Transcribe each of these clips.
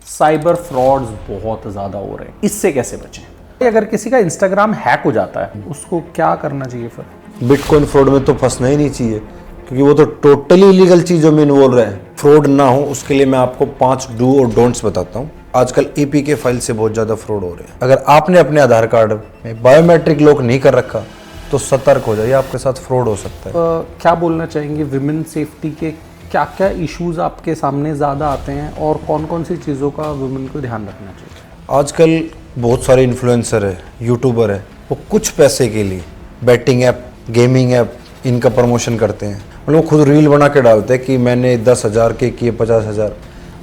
Cyber frauds बहुत ज़्यादा हो रहे हैं, इससे कैसे बचें? अगर किसी का इंस्टाग्राम हैक हो जाता है उसको क्या करना चाहिए फिर? बिटकॉइन फ्रॉड में तो फंसना ही नहीं चाहिए, क्योंकि वो तो टोटली इलीगल चीज़ों में इन्वॉल्व है। फ्रॉड ना हो उसके लिए मैं आपको 5 डू और डोंट्स बताता हूँ। आजकल एपीके फाइल से बहुत ज़्यादा फ्रॉड हो रहे हैं। अगर आपने अपने आधार कार्ड में बायोमेट्रिक लॉक नहीं कर रखा तो सतर्क हो जाइए, आपके साथ फ्रॉड हो सकता है। क्या बोलना चाहेंगे विमेन सेफ्टी के क्या क्या इश्यूज आपके सामने ज़्यादा आते हैं और कौन कौन सी चीज़ों का वुमेन को ध्यान रखना चाहिए? आजकल बहुत सारे इन्फ्लुएंसर है, यूट्यूबर है, वो कुछ पैसे के लिए बैटिंग ऐप, गेमिंग ऐप, इनका प्रमोशन करते हैं। मतलब वो खुद रील बना के डालते हैं कि मैंने 10,000 के किए 50,000।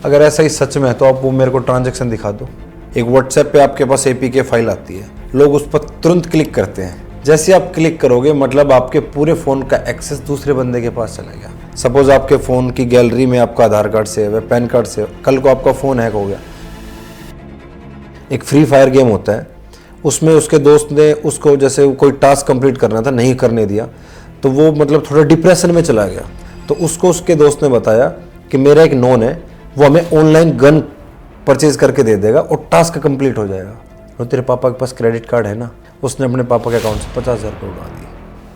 अगर ऐसा ही सच में है तो आप वो मेरे को ट्रांजैक्शन दिखा दो। एक व्हाट्सएप पे आपके पास एपीके फाइल आती है, लोग उस पर तुरंत क्लिक करते हैं। जैसे आप क्लिक करोगे मतलब आपके पूरे फ़ोन का एक्सेस दूसरे बंदे के पास चला गया। सपोज आपके फ़ोन की गैलरी में आपका आधार कार्ड सेव है, पैन कार्ड सेव, कल को आपका फ़ोन हैक हो गया। एक फ्री फायर गेम होता है, उसमें उसके दोस्त ने उसको जैसे कोई टास्क कंप्लीट करना था, नहीं करने दिया, तो वो मतलब थोड़ा डिप्रेशन में चला गया। तो उसको उसके दोस्त ने बताया कि मेरा एक नॉन है, वो हमें ऑनलाइन गन परचेज करके दे देगा और टास्क कंप्लीट हो जाएगा। तो तेरे पापा के पास क्रेडिट कार्ड है ना? उसने अपने पापा के अकाउंट से 50,000 रुपये उड़ा दिए।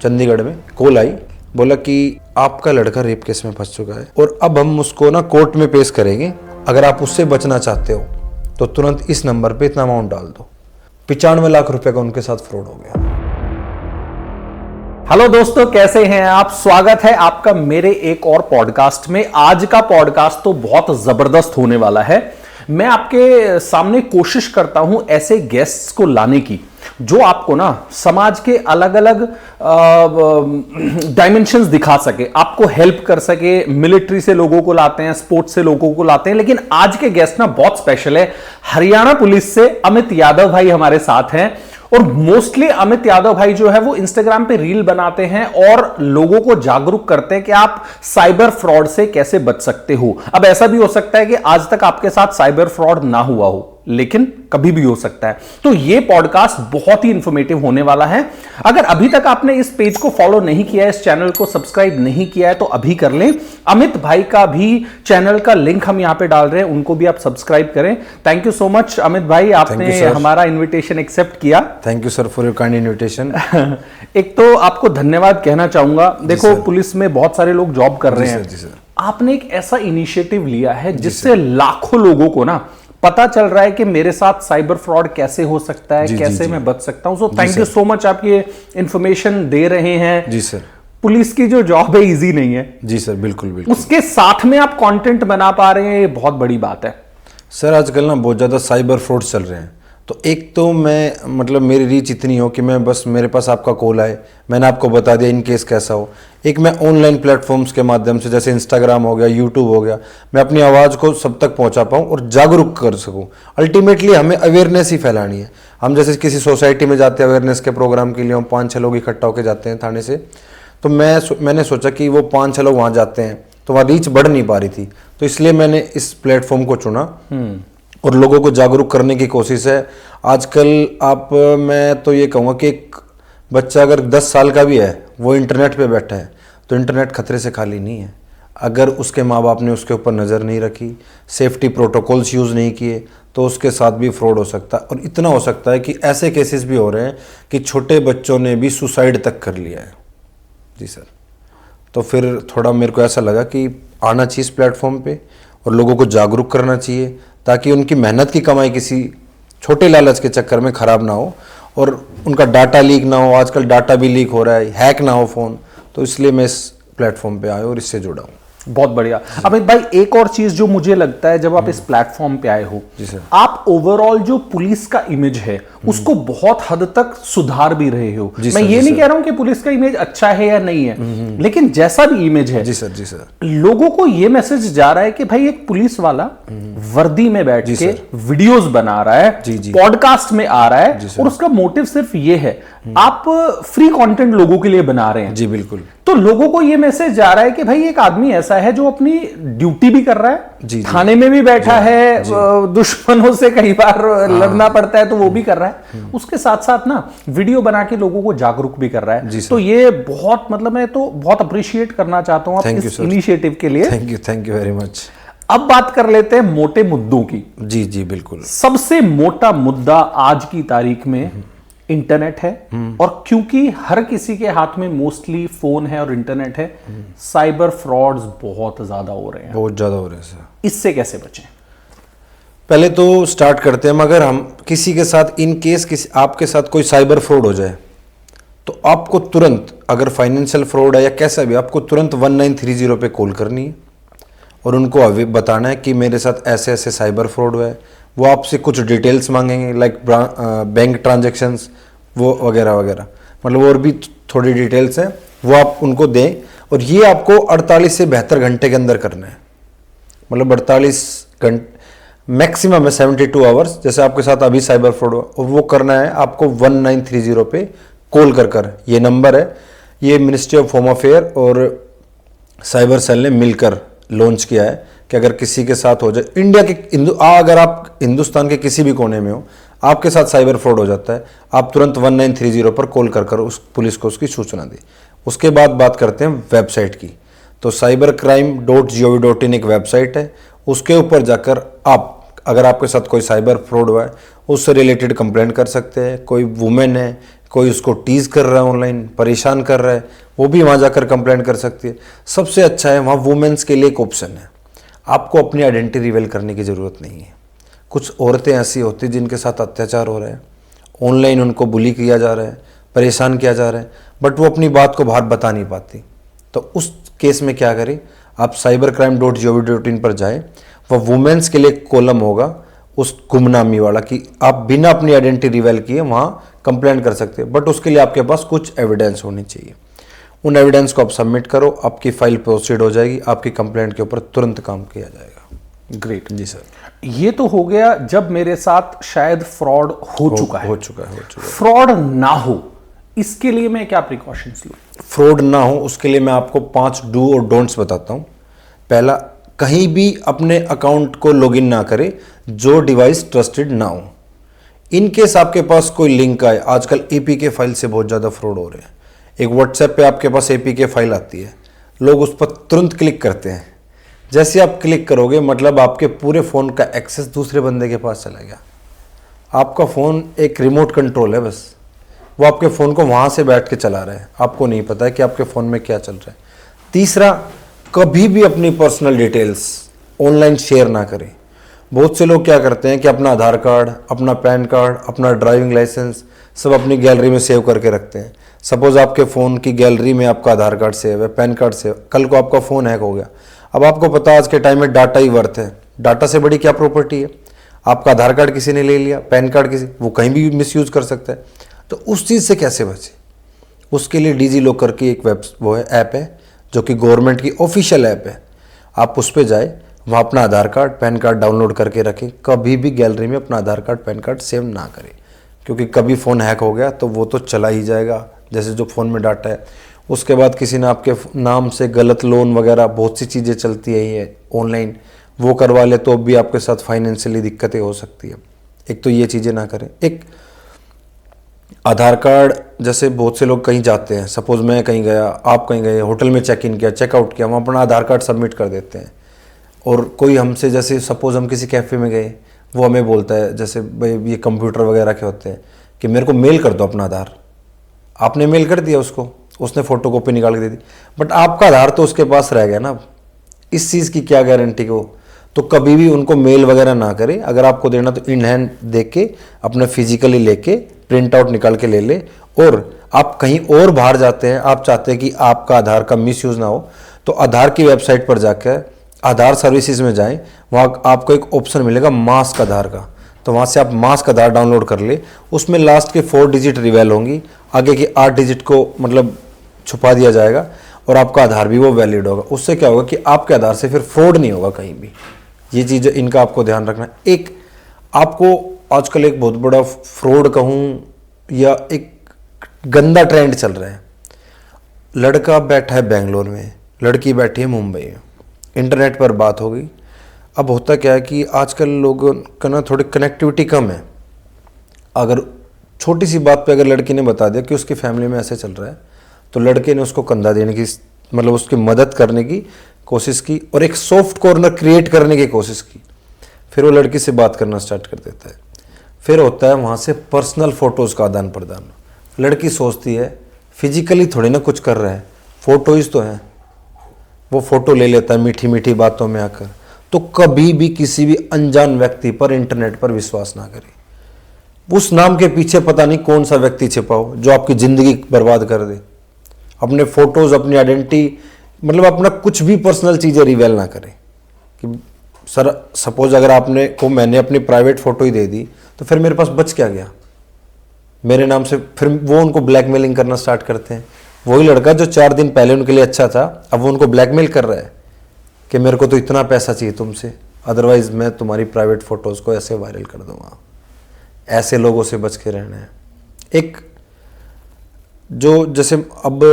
चंडीगढ़ में कॉल आई, बोला कि आपका लड़का रेप केस में फंस चुका है और अब हम उसको ना कोर्ट में पेश करेंगे। अगर आप उससे बचना चाहते हो तो तुरंत इस नंबर पे इतना अमाउंट डाल दो। 95 लाख रुपए का उनके साथ फ्रॉड हो गया। हेलो दोस्तों, कैसे हैं आप? स्वागत है आपका मेरे एक और पॉडकास्ट में। आज का पॉडकास्ट तो बहुत जबरदस्त होने वाला है। मैं आपके सामने कोशिश करता हूं ऐसे गेस्ट्स को लाने की जो आपको ना समाज के अलग अलग डायमेंशंस दिखा सके, आपको हेल्प कर सके। मिलिट्री से लोगों को लाते हैं, स्पोर्ट्स से लोगों को लाते हैं, लेकिन आज के गेस्ट ना बहुत स्पेशल है। हरियाणा पुलिस से अमित यादव भाई हमारे साथ हैं और मोस्टली अमित यादव भाई जो है वो इंस्टाग्राम पे रील बनाते हैं और लोगों को जागरूक करते हैं कि आप साइबर फ्रॉड से कैसे बच सकते हो। अब ऐसा भी हो सकता है कि आज तक आपके साथ साइबर फ्रॉड ना हुआ हो, लेकिन कभी भी हो सकता है। तो ये पॉडकास्ट बहुत ही इंफॉर्मेटिव होने वाला है। अगर अभी तक आपने इस पेज को फॉलो नहीं किया है, इस चैनल को सब्सक्राइब नहीं किया है, तो अभी कर लें। अमित भाई का भी चैनल का लिंक हम यहां पे डाल रहे हैं, उनको भी आप सब्सक्राइब करें। Thank you so much Amit भाई, आपने हमारा इन्विटेशन एक्सेप्ट किया। Thank you sir for your kind invitation. एक तो आपको धन्यवाद कहना चाहूंगा। देखो, पुलिस में बहुत सारे लोग जॉब कर रहे हैं, आपने एक ऐसा इनिशिएटिव लिया है जिससे लाखों लोगों को ना पता चल रहा है कि मेरे साथ साइबर फ्रॉड कैसे हो सकता है, कैसे मैं बच सकता हूं। So thank you so much, आप ये इंफॉर्मेशन दे रहे हैं। जी सर। पुलिस की जो जॉब है इजी नहीं है। जी सर, बिल्कुल बिल्कुल। उसके साथ में आप कंटेंट बना पा रहे हैं, ये बहुत बड़ी बात है। सर आजकल ना बहुत ज़्यादा साइबर फ्रॉड चल रहे हैं। तो एक तो मैं मतलब मेरी रीच इतनी हो कि मैं बस मेरे पास आपका कॉल आए, मैंने आपको बता दिया इन केस कैसा हो। एक मैं ऑनलाइन प्लेटफॉर्म्स के माध्यम से जैसे इंस्टाग्राम हो गया, यूट्यूब हो गया, मैं अपनी आवाज़ को सब तक पहुंचा पाऊं और जागरूक कर सकूं। अल्टीमेटली हमें अवेयरनेस ही फैलानी है। हम जैसे किसी सोसाइटी में जाते हैं अवेयरनेस के प्रोग्राम के लिए, हम 5-6 लोग इकट्ठा होकर जाते हैं थाने से, तो मैंने सोचा कि वो 5-6 लोग वहाँ जाते हैं तो वहाँ रीच बढ़ नहीं पा रही थी, तो इसलिए मैंने इस प्लेटफॉर्म को चुना और लोगों को जागरूक करने की कोशिश है। आजकल मैं तो ये कहूँगा कि एक बच्चा अगर 10 साल का भी है, वो इंटरनेट पे बैठा है, तो इंटरनेट खतरे से खाली नहीं है। अगर उसके माँ बाप ने उसके ऊपर नज़र नहीं रखी, सेफ्टी प्रोटोकॉल्स यूज़ नहीं किए, तो उसके साथ भी फ्रॉड हो सकता है। और इतना हो सकता है कि ऐसे केसेस भी हो रहे हैं कि छोटे बच्चों ने भी सुसाइड तक कर लिया है। जी सर। तो फिर थोड़ा मेरे को ऐसा लगा कि आना चाहिए इस प्लेटफॉर्म पे और लोगों को जागरूक करना चाहिए, ताकि उनकी मेहनत की कमाई किसी छोटे लालच के चक्कर में ख़राब ना हो और उनका डाटा लीक ना हो। आजकल डाटा भी लीक हो रहा है, हैक ना हो फ़ोन। तो इसलिए मैं इस प्लेटफॉर्म पे आया और इससे जुड़ा हूँ। बहुत बढ़िया। अमित भाई, एक और चीज जो मुझे लगता है, जब आप इस प्लेटफॉर्म पे आए हो, आप ओवरऑल जो पुलिस का इमेज है उसको बहुत हद तक सुधार भी रहे हो। मैं ये नहीं कह रहा हूं कि पुलिस का इमेज अच्छा है या नहीं है, लेकिन जैसा भी इमेज है, जी सर, लोगों को ये मैसेज जा रहा है कि भाई एक पुलिस वाला वर्दी में बैठ के वीडियोस बना रहा है, पॉडकास्ट में आ रहा है, और उसका मोटिव सिर्फ ये है, आप फ्री कंटेंट लोगों के लिए बना रहे हैं। जी बिल्कुल। तो लोगों को ये मैसेज जा रहा है कि भाई एक आदमी ऐसा है जो अपनी ड्यूटी भी कर रहा है, थाने में भी बैठा है, दुश्मनों से कई बार लड़ना पड़ता है तो वो भी कर रहा है, उसके साथ साथ ना वीडियो बना के लोगों को जागरूक भी कर रहा है। तो ये बहुत, मतलब मैं तो बहुत अप्रिशिएट करना चाहता हूं आप इस इनिशिएटिव के लिए। Thank you very much. अब बात कर लेते हैं मोटे मुद्दों की। जी जी बिल्कुल। सबसे मोटा मुद्दा आज की तारीख में इंटरनेट है, और क्योंकि हर किसी के हाथ में मोस्टली फोन है और इंटरनेट है, साइबर फ्रॉड्स बहुत ज्यादा हो रहे हैं। बहुत ज़्यादा हो रहे हैं सर। इससे कैसे बचें? पहले तो स्टार्ट करते हैं, मगर हम किसी के साथ इन केस किसी आपके साथ कोई साइबर फ्रॉड हो जाए तो आपको तुरंत, अगर फाइनेंशियल फ्रॉड है या कैसा भी, आपको तुरंत 1930 पे कॉल करनी है और उनको अभी बताना है कि मेरे साथ ऐसे ऐसे साइबर फ्रॉड हुआ है। वो आपसे कुछ डिटेल्स मांगेंगे, लाइक बैंक ट्रांजैक्शंस वो वगैरह वगैरह, मतलब और भी थोड़ी डिटेल्स हैं, वो आप उनको दें। और ये आपको 48 से 72 घंटे के अंदर करना है, मतलब 48 घंटे मैक्सिमम है, 72 आवर्स। जैसे आपके साथ अभी साइबर फ्रॉड हुआ, और वो करना है आपको 1930 पे कॉल कर ये नंबर है, ये मिनिस्ट्री ऑफ होम अफेयर और साइबर सेल ने मिलकर लॉन्च किया है कि अगर किसी के साथ हो जाए इंडिया के अगर आप हिंदुस्तान के किसी भी कोने में हो, आपके साथ साइबर फ्रॉड हो जाता है, आप तुरंत 1930 पर कॉल कर उस पुलिस को उसकी सूचना दें। उसके बाद बात करते हैं वेबसाइट की। तो cybercrime.gov.in एक वेबसाइट है, उसके ऊपर जाकर आप, अगर आपके साथ कोई साइबर फ्रॉड हुआ है, उससे रिलेटेड कंप्लेंट कर सकते हैं। कोई वुमेन है, कोई उसको टीज कर रहा है, ऑनलाइन परेशान कर रहा है, वो भी वहाँ जाकर कंप्लेंट कर सकती है। सबसे अच्छा है, वहाँ वुमेन्स के लिए एक ऑप्शन है, आपको अपनी आइडेंटिटी रिवील करने की ज़रूरत नहीं है। कुछ औरतें ऐसी होती जिनके साथ अत्याचार हो रहा है, ऑनलाइन उनको बुली किया जा रहा है, परेशान किया जा रहा है, बट वो अपनी बात को बाहर बता नहीं पाती। तो उस केस में क्या करें, आप cybercrime.gov.in पर जाएं, वह वुमेन्स के लिए एक कॉलम होगा उस गुमनामी वाला, कि आप बिना अपनी आइडेंटिटी रिवील किए वहाँ कंप्लेंट कर सकते हैं, बट उसके लिए आपके पास कुछ एविडेंस होनी चाहिए। उन एविडेंस को आप सबमिट करो, आपकी फाइल प्रोसीड हो जाएगी, आपकी कंप्लेंट के ऊपर तुरंत काम किया जाएगा। ग्रेट जी सर। ये तो हो गया जब मेरे साथ शायद फ्रॉड हो चुका है। फ्रॉड ना हो, इसके लिए मैं क्या प्रिकॉशंस लूं? फ्रॉड ना हो उसके लिए मैं आपको 5 डू और डोंट्स बताता हूं। पहला, कहीं भी अपने अकाउंट को लॉगिन ना करें जो डिवाइस ट्रस्टेड ना हो। इन केस आपके पास कोई लिंक आए, आजकल एपीके फाइल से बहुत ज़्यादा फ्रॉड हो रहे हैं। एक व्हाट्सएप पे आपके पास एपीके फाइल आती है, लोग उस पर तुरंत क्लिक करते हैं। जैसे आप क्लिक करोगे, मतलब आपके पूरे फ़ोन का एक्सेस दूसरे बंदे के पास चला गया। आपका फ़ोन एक रिमोट कंट्रोल है, बस वो आपके फ़ोन को वहाँ से बैठ के चला रहा है, आपको नहीं पता है कि आपके फ़ोन में क्या चल रहा है। तीसरा, कभी भी अपनी पर्सनल डिटेल्स ऑनलाइन शेयर ना करें। बहुत से लोग क्या करते हैं कि अपना आधार कार्ड, अपना पैन कार्ड, अपना ड्राइविंग लाइसेंस सब अपनी गैलरी में सेव करके रखते हैं। सपोज आपके फ़ोन की गैलरी में आपका आधार कार्ड सेव है, पैन कार्ड सेव, कल को आपका फ़ोन हैक हो गया। अब आपको पता है आज के टाइम में डाटा ही वर्थ है, डाटा से बड़ी क्या प्रॉपर्टी है। आपका आधार कार्ड किसी ने ले लिया, पैन कार्ड किसी, वो कहीं भी मिसयूज कर सकता है। तो उस चीज़ से कैसे बचे, उसके लिए डिजी लॉकर की एक वो है, ऐप है, जो कि गवर्नमेंट की ऑफिशियल ऐप है। आप उस पर जाए, वहाँ अपना आधार कार्ड, पैन कार्ड डाउनलोड करके रखें। कभी भी गैलरी में अपना आधार कार्ड, पैन कार्ड सेव ना करें, क्योंकि कभी फ़ोन हैक हो गया तो वो तो चला ही जाएगा, जैसे जो फ़ोन में डाटा है। उसके बाद किसी ने आपके नाम से गलत लोन वगैरह बहुत सी चीज़ें चलती है ये ऑनलाइन, वो करवा ले तो भी आपके साथ फाइनेंशियली दिक्कतें हो सकती है। एक तो ये चीज़ें ना करें। एक आधार कार्ड, जैसे बहुत से लोग कहीं जाते हैं, सपोज मैं कहीं गया, आप कहीं गए, होटल में चेक इन किया, चेकआउट किया, हम अपना आधार कार्ड सबमिट कर देते हैं। और कोई हमसे, जैसे सपोज हम किसी कैफ़े में गए, वो हमें बोलता है, जैसे भाई ये कंप्यूटर वगैरह के होते हैं, कि मेरे को मेल कर दो अपना आधार। आपने मेल कर दिया उसको, उसने फ़ोटोकॉपी निकाल के दे दी, बट आपका आधार तो उसके पास रह गया ना। इस चीज़ की क्या गारंटी को, तो कभी भी उनको मेल वगैरह ना करें। अगर आपको देना तो इन हैंड देख के, अपना फिजिकली लेके प्रिंट आउट निकाल के ले ले। और आप कहीं और बाहर जाते हैं, आप चाहते हैं कि आपका आधार का मिसयूज़ ना हो, तो आधार की वेबसाइट पर जाकर आधार सर्विसेज में जाएं, वहाँ आपको एक ऑप्शन मिलेगा मास्क आधार का, तो वहाँ से आप मास्क आधार डाउनलोड कर ले। उसमें लास्ट के 4 डिजिट रिवेल होंगी, आगे के 8 डिजिट को मतलब छुपा दिया जाएगा, और आपका आधार भी वो वैलिड होगा। उससे क्या होगा कि आपके आधार से फिर फ्रॉड नहीं होगा कहीं भी। ये चीज़ इनका आपको ध्यान रखना है। एक आपको आजकल एक बहुत बड़ा फ्रॉड कहूँ या एक गंदा ट्रेंड चल रहा है। लड़का बैठा है बेंगलोर में, लड़की बैठी है मुंबई में, इंटरनेट पर बात हो गई। अब होता क्या है कि आजकल लोगों का ना थोड़ी कनेक्टिविटी कम है। अगर छोटी सी बात पे अगर लड़की ने बता दिया कि उसकी फैमिली में ऐसे चल रहा है, तो लड़के ने उसको कंधा देने की मतलब उसकी मदद करने की कोशिश की और एक सॉफ्ट कॉर्नर क्रिएट करने की कोशिश की। फिर वो लड़की से बात करना स्टार्ट कर देता है। फिर होता है वहाँ से पर्सनल फोटोज़ का आदान प्रदान। लड़की सोचती है फिजिकली थोड़ी ना कुछ कर रहा है, फोटोज तो हैं। वो फोटो ले लेता है मीठी मीठी बातों में आकर। तो कभी भी किसी भी अनजान व्यक्ति पर इंटरनेट पर विश्वास ना करें। उस नाम के पीछे पता नहीं कौन सा व्यक्ति छिपा हो जो आपकी ज़िंदगी बर्बाद कर दे। अपने फोटोज़, अपनी आइडेंटिटी, मतलब अपना कुछ भी पर्सनल चीज़ें रिवेल ना करें। कि सर सपोज अगर आपने को मैंने अपनी प्राइवेट फ़ोटो ही दे दी तो फिर मेरे पास बच क्या गया मेरे नाम से। फिर वो उनको ब्लैकमेलिंग करना स्टार्ट करते हैं। वही लड़का जो 4 दिन पहले उनके लिए अच्छा था, अब वो उनको ब्लैकमेल कर रहा है कि मेरे को तो इतना पैसा चाहिए तुमसे, अदरवाइज मैं तुम्हारी प्राइवेट फ़ोटोज़ को ऐसे वायरल कर दूंगा। ऐसे लोगों से बच के रहना है। एक जो जैसे अब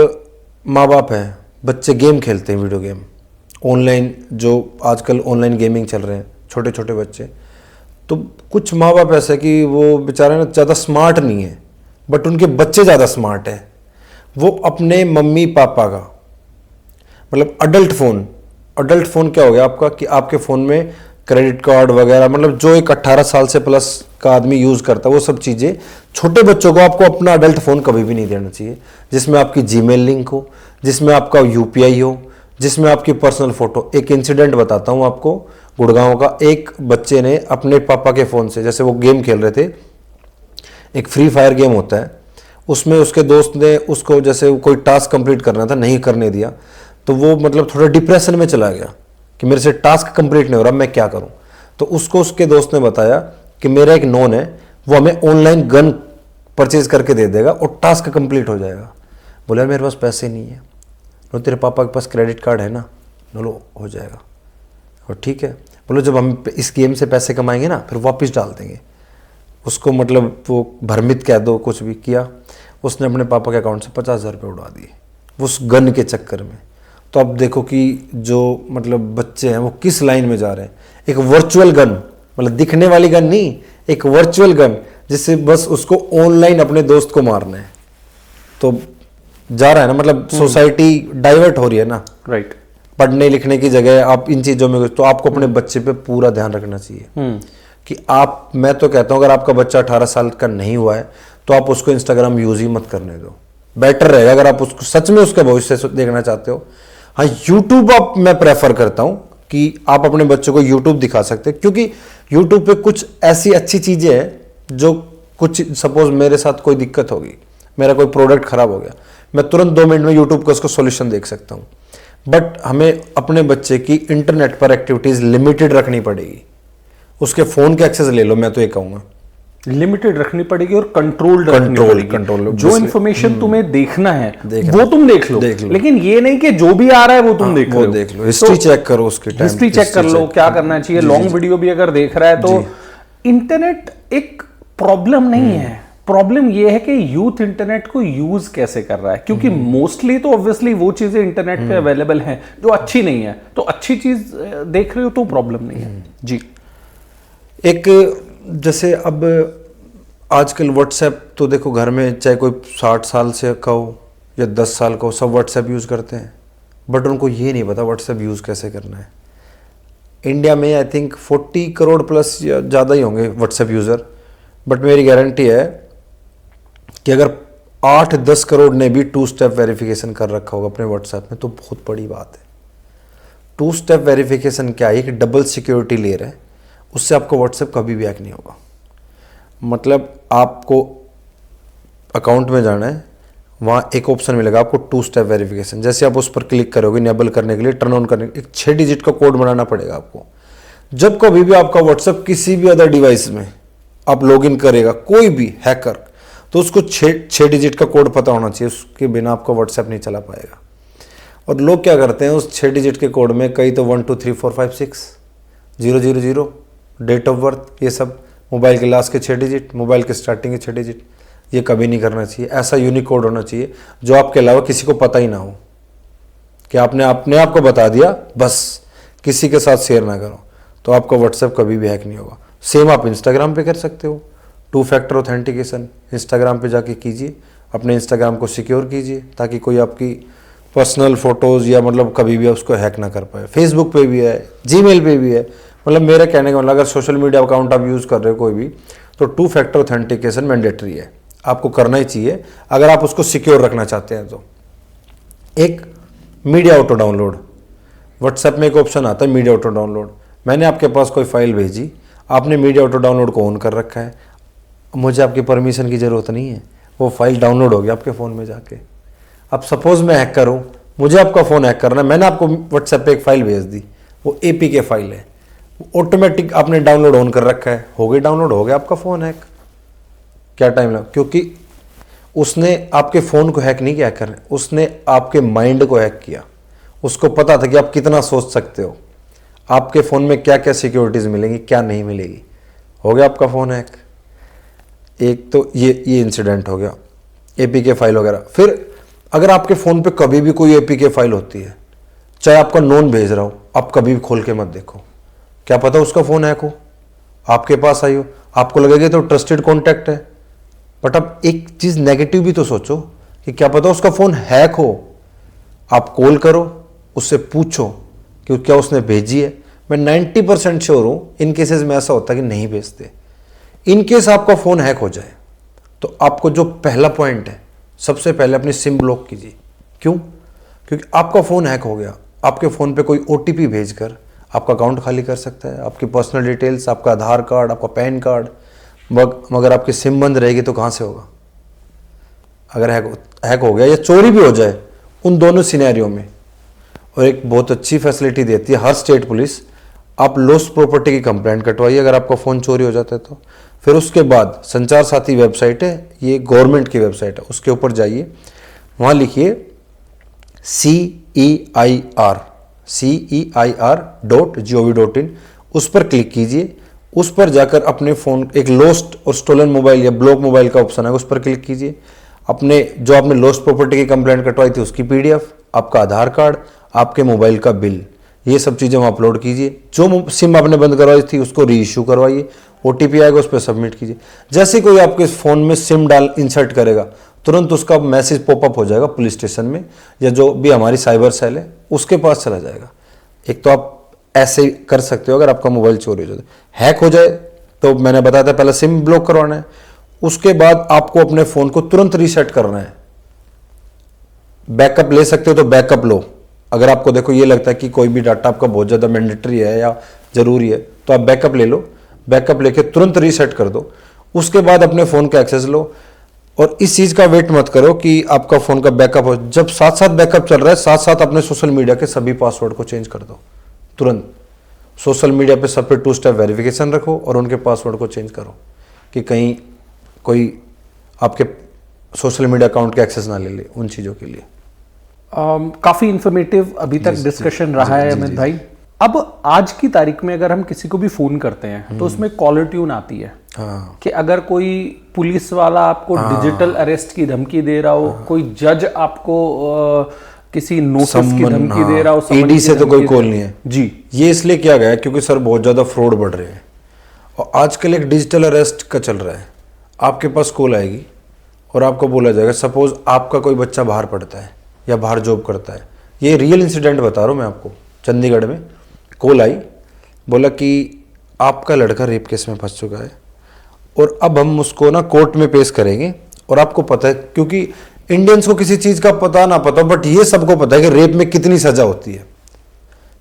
माँ बाप हैं, बच्चे गेम खेलते हैं, वीडियो गेम ऑनलाइन, जो आजकल ऑनलाइन गेमिंग चल रहे हैं, छोटे छोटे बच्चे। तो कुछ माँ बाप ऐसे कि वो बेचारे ना ज़्यादा स्मार्ट नहीं है, बट उनके बच्चे ज़्यादा स्मार्ट है। वो अपने मम्मी पापा का मतलब अडल्ट फ़ोन क्या हो गया आपका कि आपके फ़ोन में क्रेडिट कार्ड वगैरह, मतलब जो एक 18 साल से प्लस का आदमी यूज़ करता है वो सब चीज़ें, छोटे बच्चों को आपको अपना अडल्ट फ़ोन कभी भी नहीं देना चाहिए जिसमें आपकी जीमेल लिंक हो, जिसमें आपका यूपीआई हो, जिसमें आपकी पर्सनल फ़ोटो। एक इंसिडेंट बताता हूँ आपको गुड़गांव का। एक बच्चे ने अपने पापा के फ़ोन से, जैसे वो गेम खेल रहे थे, एक फ्री फायर गेम होता है, उसमें उसके दोस्त ने उसको जैसे कोई टास्क कंप्लीट करना था, नहीं करने दिया, तो वो मतलब थोड़ा डिप्रेशन में चला गया कि मेरे से टास्क कंप्लीट नहीं हो रहा, मैं क्या करूं। तो उसको उसके दोस्त ने बताया कि मेरा एक नॉन है, वो हमें ऑनलाइन गन परचेज करके दे देगा और टास्क कंप्लीट हो जाएगा। बोले मेरे पास पैसे नहीं है। बोलो तेरे पापा के पास क्रेडिट कार्ड है ना? बोलो हो जाएगा। और ठीक है, बोलो जब हम इस गेम से पैसे कमाएंगे ना फिर वापस डाल देंगे। उसको मतलब वो भ्रमित कह दो, कुछ भी किया। उसने अपने पापा के अकाउंट से 50,000 रुपये उड़ा दिए उस गन के चक्कर में। तो अब देखो कि जो मतलब बच्चे हैं वो किस लाइन में जा रहे हैं। एक वर्चुअल गन, मतलब दिखने वाली गन नहीं, एक वर्चुअल गन जिससे बस उसको ऑनलाइन अपने दोस्त को मारना है। तो जा रहा है ना, मतलब सोसाइटी डाइवर्ट हो रही है ना। राइट। पढ़ने लिखने की जगह आप इन चीज़ों में, तो आपको अपने बच्चे पे पूरा ध्यान रखना चाहिए कि आप, मैं तो कहता हूँ अगर आपका बच्चा 18 साल का नहीं हुआ है तो आप उसको इंस्टाग्राम यूज ही मत करने दो, बेटर रहेगा। अगर आप उसको सच में उसका भविष्य देखना चाहते हो, हाँ यूट्यूब आप मैं प्रेफर करता हूँ कि आप अपने बच्चों को यूट्यूब दिखा सकते हैं, क्योंकि यूट्यूब पे कुछ ऐसी अच्छी चीज़ें हैं जो कुछ, सपोज मेरे साथ कोई दिक्कत होगी, मेरा कोई प्रोडक्ट खराब हो गया, मैं तुरंत 2 मिनट में यूट्यूब का उसको सॉल्यूशन देख सकता हूँ। बट हमें अपने बच्चे की इंटरनेट पर एक्टिविटीज़ लिमिटेड रखनी पड़ेगी। उसके फ़ोन के एक्सेस ले लो, मैं तो ये कहूँगा लिमिटेड रखनी पड़ेगी और कंट्रोल कंट्रोल। जो इन्फॉर्मेशन तुम्हें देखना है वो तुम देख लो, लेकिन ये नहीं कि जो भी आ रहा है वो तुम देख लो। हिस्ट्री चेक करो, उसकी हिस्ट्री चेक कर लो, क्या करना चाहिए। लॉन्ग वीडियो भी अगर देख रहा है तो इंटरनेट एक प्रॉब्लम नहीं है। प्रॉब्लम ये है कि यूथ इंटरनेट को यूज कैसे कर रहा है, क्योंकि मोस्टली तो ऑब्वियसली वो चीजें इंटरनेट पे अवेलेबल हैं जो अच्छी नहीं है। तो अच्छी चीज देख रहे हो तो प्रॉब्लम नहीं है जी। एक जैसे अब आजकल व्हाट्सएप तो देखो, घर में चाहे कोई 60 साल से का हो या 10 साल का हो, सब व्हाट्सएप यूज़ करते हैं, बट उनको ये नहीं पता व्हाट्सएप यूज़ कैसे करना है। इंडिया में आई थिंक 40 करोड़ प्लस या ज़्यादा ही होंगे व्हाट्सएप यूज़र, बट मेरी गारंटी है कि अगर 8-10 करोड़ ने भी 2 स्टेप वेरिफिकेशन कर रखा होगा अपने व्हाट्सएप में तो बहुत बड़ी बात है। 2 स्टेप वेरिफिकेशन क्या है? एक डबल सिक्योरिटी लेयर है, उससे आपको व्हाट्सएप कभी भी हैक नहीं होगा। मतलब आपको अकाउंट में जाना है, वहाँ एक ऑप्शन मिलेगा आपको 2 स्टेप वेरिफिकेशन। जैसे आप उस पर क्लिक करोगे इनेबल करने के लिए, टर्न ऑन करने के लिए, एक 6 डिजिट का कोड बनाना पड़ेगा आपको। जब कभी भी आपका व्हाट्सएप किसी भी अदर डिवाइस में आप लॉगिन करेगा कोई भी हैकर, तो उसको 6 डिजिट का कोड पता होना चाहिए, उसके बिना आपका व्हाट्सएप नहीं चला पाएगा। और लोग क्या करते हैं, उस 6 डिजिट के कोड में कई तो 1 2 3 4 5 6 000 डेट ऑफ बर्थ, ये सब मोबाइल के लास्ट के 6 डिजिट, मोबाइल के स्टार्टिंग के 6 डिजिट, ये कभी नहीं करना चाहिए। ऐसा यूनिक कोड होना चाहिए जो आपके अलावा किसी को पता ही ना हो, कि आपने अपने आप को बता दिया, बस किसी के साथ शेयर ना करो, तो आपका व्हाट्सएप कभी भी हैक नहीं होगा। सेम आप इंस्टाग्राम पे कर सकते हो, 2 फैक्टर ऑथेंटिकेशन इंस्टाग्राम पे जाके कीजिए, अपने इंस्टाग्राम को सिक्योर कीजिए ताकि कोई आपकी पर्सनल फोटोज़ या मतलब कभी भी उसको हैक ना कर पाए। फेसबुक पे भी है, जीमेल पे भी है। मतलब मेरे कहने का मतलब अगर सोशल मीडिया अकाउंट आप यूज़ कर रहे हो कोई भी, तो 2 फैक्टर ऑथेंटिकेशन मैंडेटरी है, आपको करना ही चाहिए अगर आप उसको सिक्योर रखना चाहते हैं। तो एक मीडिया ऑटो डाउनलोड, व्हाट्सएप में एक ऑप्शन आता है मीडिया ऑटो डाउनलोड। मैंने आपके पास कोई फाइल भेजी, आपने मीडिया ऑटो डाउनलोड को ऑन कर रखा है, मुझे आपकी परमिशन की ज़रूरत नहीं है, वो फाइल डाउनलोड हो गया आपके फ़ोन में जाके। अब सपोज मैं हैकर हूँ, मुझे आपका फ़ोन हैक करना है, मैंने आपको व्हाट्सएप पे एक फ़ाइल भेज दी, वो APK फाइल है, ऑटोमेटिक आपने डाउनलोड ऑन कर रखा है, हो गई डाउनलोड, हो गया आपका फ़ोन हैक। क्या टाइम लगा? क्योंकि उसने आपके फ़ोन को हैक नहीं किया कर, उसने आपके माइंड को हैक किया। उसको पता था कि आप कितना सोच सकते हो, आपके फ़ोन में क्या क्या सिक्योरिटीज़ मिलेंगी, क्या नहीं मिलेगी, हो गया आपका फ़ोन हैक। एक तो ये इंसिडेंट हो गया, APK फाइल वगैरह। फिर अगर आपके फ़ोन पे कभी भी कोई APK फाइल होती है, चाहे आपका नॉन भेज रहा हो, आप कभी भी खोल के मत देखो, क्या पता उसका फ़ोन हैक हो, आपके पास आई हो, आपको लगेगा तो ट्रस्टेड कॉन्टैक्ट है। बट अब एक चीज़ नेगेटिव भी तो सोचो कि क्या पता उसका फ़ोन हैक हो। आप कॉल करो, उससे पूछो कि क्या उसने भेजी है। मैं 90% श्योर हूँ इन केसेस में ऐसा होता है कि नहीं भेजते। इन केस आपका फ़ोन हैक हो जाए तो आपको जो पहला पॉइंट है, सबसे पहले अपनी सिम ब्लॉक कीजिए। क्यों? क्योंकि आपका फ़ोन हैक हो गया, आपके फ़ोन पे कोई OTP भेजकर आपका अकाउंट खाली कर सकता है, आपकी पर्सनल डिटेल्स, आपका आधार कार्ड, आपका पैन कार्ड। मगर आपकी सिम बंद रहेगी तो कहाँ से होगा? अगर हैक हो गया या चोरी भी हो जाए, उन दोनों सिनेरियो में। और एक बहुत अच्छी फैसिलिटी देती है हर स्टेट पुलिस, आप लॉस्ट प्रॉपर्टी की कंप्लेंट कटवाइए अगर आपका फ़ोन चोरी हो जाता है तो। फिर उसके बाद संचार साथी वेबसाइट है, ये गवर्नमेंट की वेबसाइट है, उसके ऊपर जाइए, वहाँ लिखिए CEIR.gov.in, उस पर क्लिक कीजिए। उस पर जाकर अपने फ़ोन, एक लॉस्ट और स्टोलन मोबाइल या ब्लॉक मोबाइल का ऑप्शन है, उस पर क्लिक कीजिए। अपने जो आपने लॉस्ट प्रॉपर्टी की कंप्लेंट कटवाई थी उसकी PDF, आपका आधार कार्ड, आपके मोबाइल का बिल, ये सब चीज़ें वहाँ अपलोड कीजिए। जो सिम आपने बंद करवाई थी उसको रीइश्यू करवाइए, OTP आएगा उस पर सबमिट कीजिए। जैसे कोई आपके फ़ोन में सिम इंसर्ट करेगा, तुरंत उसका मैसेज पॉपअप हो जाएगा पुलिस स्टेशन में, या जो भी हमारी साइबर सेल है उसके पास चला जाएगा। एक तो आप ऐसे कर सकते हो अगर आपका मोबाइल चोरी हो जाए। हैक हो जाए तो मैंने बताया था पहले सिम ब्लॉक करवाना है, उसके बाद आपको अपने फ़ोन को तुरंत रीसेट करना है। बैकअप ले सकते हो तो बैकअप लो। अगर आपको देखो ये लगता है कि कोई भी डाटा आपका बहुत ज़्यादा मैंडेटरी है या ज़रूरी है, तो आप बैकअप ले लो, बैकअप लेके तुरंत रीसेट कर दो। उसके बाद अपने फ़ोन का एक्सेस लो, और इस चीज़ का वेट मत करो कि आपका फ़ोन का बैकअप हो। जब साथ साथ बैकअप चल रहा है, साथ साथ अपने सोशल मीडिया के सभी पासवर्ड को चेंज कर दो तुरंत। सोशल मीडिया पे सब पे 2 स्टेप वेरिफिकेशन रखो और उनके पासवर्ड को चेंज करो कि कहीं कोई आपके सोशल मीडिया अकाउंट के एक्सेस ना ले ले उन चीज़ों के लिए। काफी इंफॉर्मेटिव अभी तक डिस्कशन रहा है अमित भाई। अब आज की तारीख में अगर हम किसी को भी फोन करते हैं तो उसमें कॉलर ट्यून आती है कि अगर कोई पुलिस वाला आपको डिजिटल अरेस्ट की धमकी दे रहा हो, कोई जज आपको किसी नोटिस की धमकी दे रहा हो, ED से तो कोई कॉल नहीं है जी। ये इसलिए किया गया है क्योंकि सर बहुत ज़्यादा फ्रॉड बढ़ रहे हैं, और आजकल एक डिजिटल अरेस्ट का चल रहा है। आपके पास कॉल आएगी और आपको बोला जाएगा, सपोज आपका कोई बच्चा बाहर पढ़ता है या बाहर जॉब करता है, ये रियल इंसिडेंट बता रहा हूँ मैं आपको। चंडीगढ़ में कॉल आई, बोला कि आपका लड़का रेप केस में फंस चुका है और अब हम उसको ना कोर्ट में पेश करेंगे। और आपको पता है, क्योंकि इंडियंस को किसी चीज़ का पता ना पता, बट ये सबको पता है कि रेप में कितनी सज़ा होती है,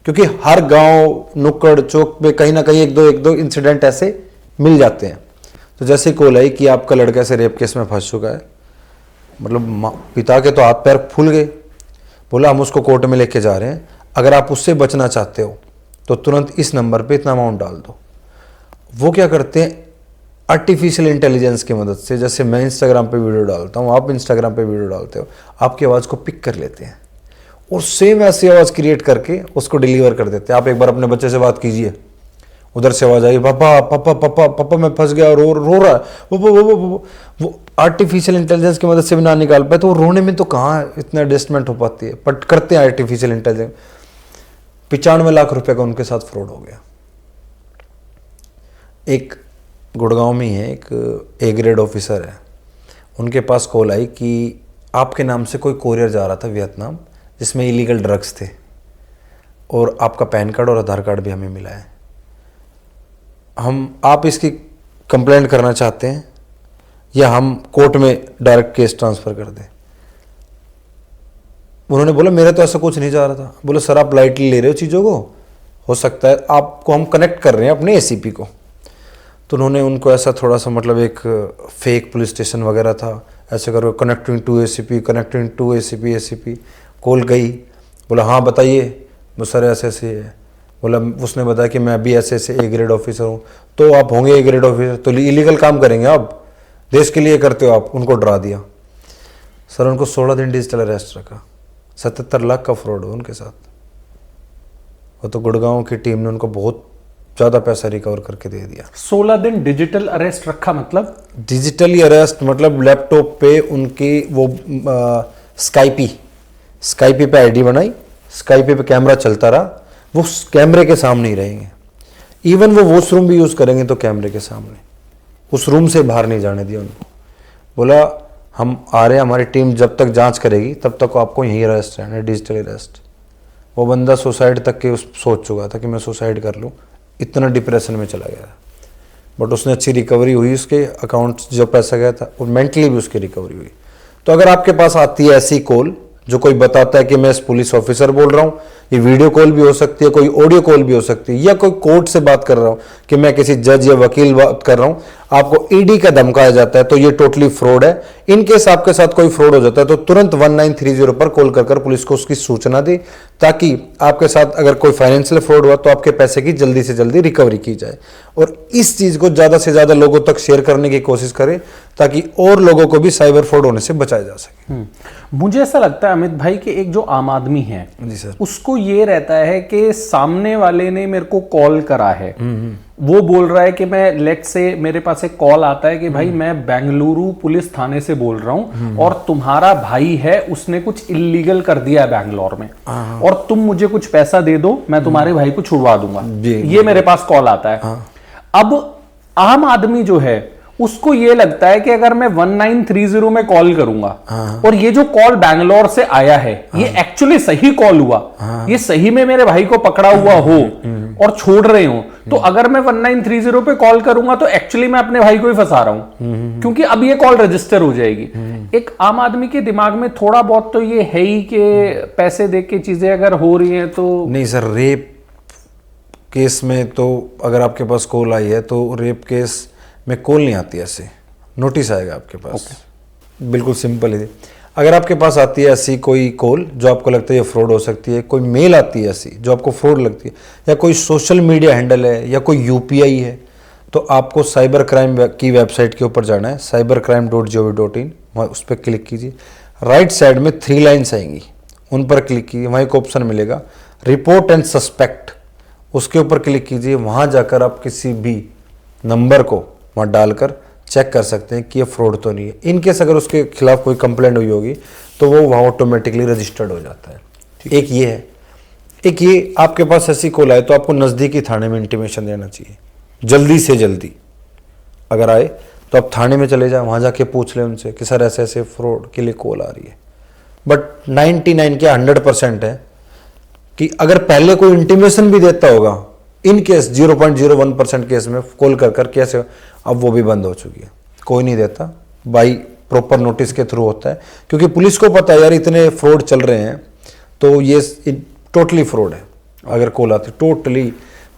क्योंकि हर गांव नुक्कड़ चौक में कहीं ना कहीं एक दो इंसिडेंट ऐसे मिल जाते हैं। तो जैसे कॉल आई कि आपका लड़का ऐसे रेप केस में फंस चुका है, मतलब पिता के तो हाथ पैर फूल गए। बोला हम उसको कोर्ट में लेके जा रहे हैं, अगर आप उससे बचना चाहते हो तो तुरंत इस नंबर पे इतना अमाउंट डाल दो। वो क्या करते हैं, आर्टिफिशियल इंटेलिजेंस की मदद से, जैसे मैं इंस्टाग्राम पे वीडियो डालता हूँ, आप इंस्टाग्राम पे वीडियो डालते हो, आपकी आवाज़ को पिक कर लेते हैं और सेम ऐसी आवाज़ क्रिएट करके उसको डिलीवर कर देते हैं। आप एक बार अपने बच्चे से बात कीजिए, उधर से आवाज़ आई, पापा पापा पापा पापा मैं फंस गया, रो रहा है। वो आर्टिफिशियल इंटेलिजेंस की मदद से भी ना निकाल पाए तो वो रोने में तो कहाँ इतना एडजस्टमेंट हो पाती है, बट करते हैं आर्टिफिशियल इंटेलिजेंस। 95 लाख रुपए का उनके साथ फ्रॉड हो गया। एक गुड़गांव में ही है, एक A ग्रेड ऑफिसर है, उनके पास कॉल आई कि आपके नाम से कोई कोरियर जा रहा था वियतनाम, जिसमें इलीगल ड्रग्स थे, और आपका पैन कार्ड और आधार कार्ड भी हमें मिला है। आप इसकी कंप्लेंट करना चाहते हैं या हम कोर्ट में डायरेक्ट केस ट्रांसफ़र कर दें? उन्होंने बोला मेरा तो ऐसा कुछ नहीं जा रहा था। बोले सर आप लाइटली ले रहे हो चीज़ों को, हो सकता है आपको हम कनेक्ट कर रहे हैं अपने एसीपी को। तो उन्होंने उनको ऐसा थोड़ा सा मतलब एक फेक पुलिस स्टेशन वगैरह था, ऐसे करो connecting to ACP, connecting to ACP, ACP call गई। बोला हाँ बताइए। वो सर ऐसे ऐसे है। बोला उसने बताया कि मैं अभी ऐसे ऐसे ए ग्रेड ऑफिसर हूँ। तो आप होंगे ए ग्रेड ऑफिसर तो इलीगल काम करेंगे आप, देश के लिए करते हो आप। उनको डरा दिया सर। उनको 16 दिन डिजिटल अरेस्ट रखा। 77 लाख का फ्रॉड हो उनके साथ। वो तो गुड़गांव की टीम ने उनको बहुत ज़्यादा पैसा रिकवर करके दे दिया। 16 दिन डिजिटल अरेस्ट रखा मतलब? डिजिटली अरेस्ट मतलब लैपटॉप पे उनकी वो स्काइपी पे आईडी बनाई, स्काइपी पे कैमरा चलता रहा, वो कैमरे के सामने ही रहेंगे। इवन वो वॉशरूम भी यूज़ करेंगे तो कैमरे के सामने, उस रूम से बाहर नहीं जाने दिया उनको। बोला हम आ रहे हैं, हमारी टीम जब तक जांच करेगी तब तक आपको यहीं अरेस्ट रहना है, डिजिटल अरेस्ट। वो बंदा सुसाइड तक के सोच चुका था कि मैं सुसाइड कर लूँ, इतना डिप्रेशन में चला गया। बट उसने अच्छी रिकवरी हुई, उसके अकाउंट जो पैसा गया था, और मेंटली भी उसकी रिकवरी हुई। तो अगर आपके पास आती है ऐसी कॉल जो कोई बताता है कि मैं इस पुलिस ऑफिसर बोल रहा हूँ, ये वीडियो कॉल भी हो सकती है, कोई ऑडियो कॉल भी हो सकती है, या कोई कोर्ट से बात कर रहा हूँ कि मैं किसी जज या वकील बात कर रहा हूँ, आपको ईडी का धमकाया जाता है, तो ये टोटली फ्रॉड है। इन केस आपके साथ कोई फ्रॉड हो जाता है तो तुरंत 1930 पर कॉल कर पुलिस को उसकी सूचना दे, ताकि आपके साथ अगर कोई फाइनेंशियल फ्रॉड हुआ तो आपके पैसे की जल्दी से जल्दी रिकवरी की जाए। और इस चीज को ज्यादा से ज्यादा लोगों तक शेयर करने की कोशिश करें ताकि और लोगों को भी साइबर फ्रॉड होने से बचाया जा सके। मुझे ऐसा लगता है अमित भाई कि एक जो आम आदमी है जी सर, उसको ये रहता है कि सामने वाले ने मेरे को कॉल करा है, वो बोल रहा है कि मैं लेट से मेरे पास एक कॉल आता है कि भाई मैं बेंगलुरु पुलिस थाने से बोल रहा हूं और तुम्हारा भाई है उसने कुछ इलीगल कर दिया है बैंगलोर में और तुम मुझे कुछ पैसा दे दो, मैं तुम्हारे भाई को छुड़वा दूंगा। ये मेरे पास कॉल आता है। अब आम आदमी जो है उसको ये लगता है कि अगर मैं 1930 में कॉल करूंगा और ये जो कॉल बैंगलोर से आया है ये एक्चुअली सही कॉल हुआ, ये सही में मेरे भाई को पकड़ा हुआ हो और छोड़ रहे हो, तो अगर मैं 1930 पे कॉल करूंगा तो एक्चुअली मैं अपने भाई को ही फंसा रहा हूं, क्योंकि अब ये कॉल रजिस्टर हो जाएगी। एक आम आदमी के दिमाग में थोड़ा बहुत तो ये है ही कि पैसे दे के चीजें अगर हो रही हैं तो नहीं सर। रेप केस में तो अगर आपके पास कॉल आई है तो रेप केस में कॉल नहीं आती, ऐसे नोटिस आएगा आपके पास। बिल्कुल सिंपल है। अगर आपके पास आती है ऐसी कोई कॉल जो आपको लगता है ये फ्रॉड हो सकती है, कोई मेल आती है ऐसी जो आपको फ्रॉड लगती है, या कोई सोशल मीडिया हैंडल है या कोई यूपीआई है, तो आपको साइबर क्राइम की वेबसाइट के ऊपर जाना है, cybercrime.gov.in, वहाँ उस पर क्लिक कीजिए। राइट साइड में 3 लाइन्स आएंगी, उन पर क्लिक कीजिए, वहाँ एक ऑप्शन मिलेगा रिपोर्ट एंड सस्पेक्ट, उसके ऊपर क्लिक कीजिए। वहाँ जाकर आप किसी भी नंबर को वहाँ डालकर चेक कर सकते हैं कि ये फ्रॉड तो नहीं है। इनकेस अगर उसके खिलाफ कोई कंप्लेंट हुई होगी तो वो वहाँ ऑटोमेटिकली रजिस्टर्ड हो जाता है। एक ये है। एक ये आपके पास ऐसी कॉल आए तो आपको नज़दीकी थाने में इंटीमेशन देना चाहिए, जल्दी से जल्दी। अगर आए तो आप थाने में चले जाए, वहाँ जाके पूछ लें उनसे कि सर ऐसे ऐसे फ्रॉड के लिए कॉल आ रही है। बट 99 क्या 100% है कि अगर पहले कोई इंटीमेशन भी देता होगा, इन केस 0.01% केस में कॉल कर कैसे, अब वो भी बंद हो चुकी है, कोई नहीं देता, बाई प्रॉपर नोटिस के थ्रू होता है, क्योंकि पुलिस को पता है यार इतने फ्रॉड चल रहे हैं तो ये टोटली फ्रॉड है। अगर कॉल आती टोटली,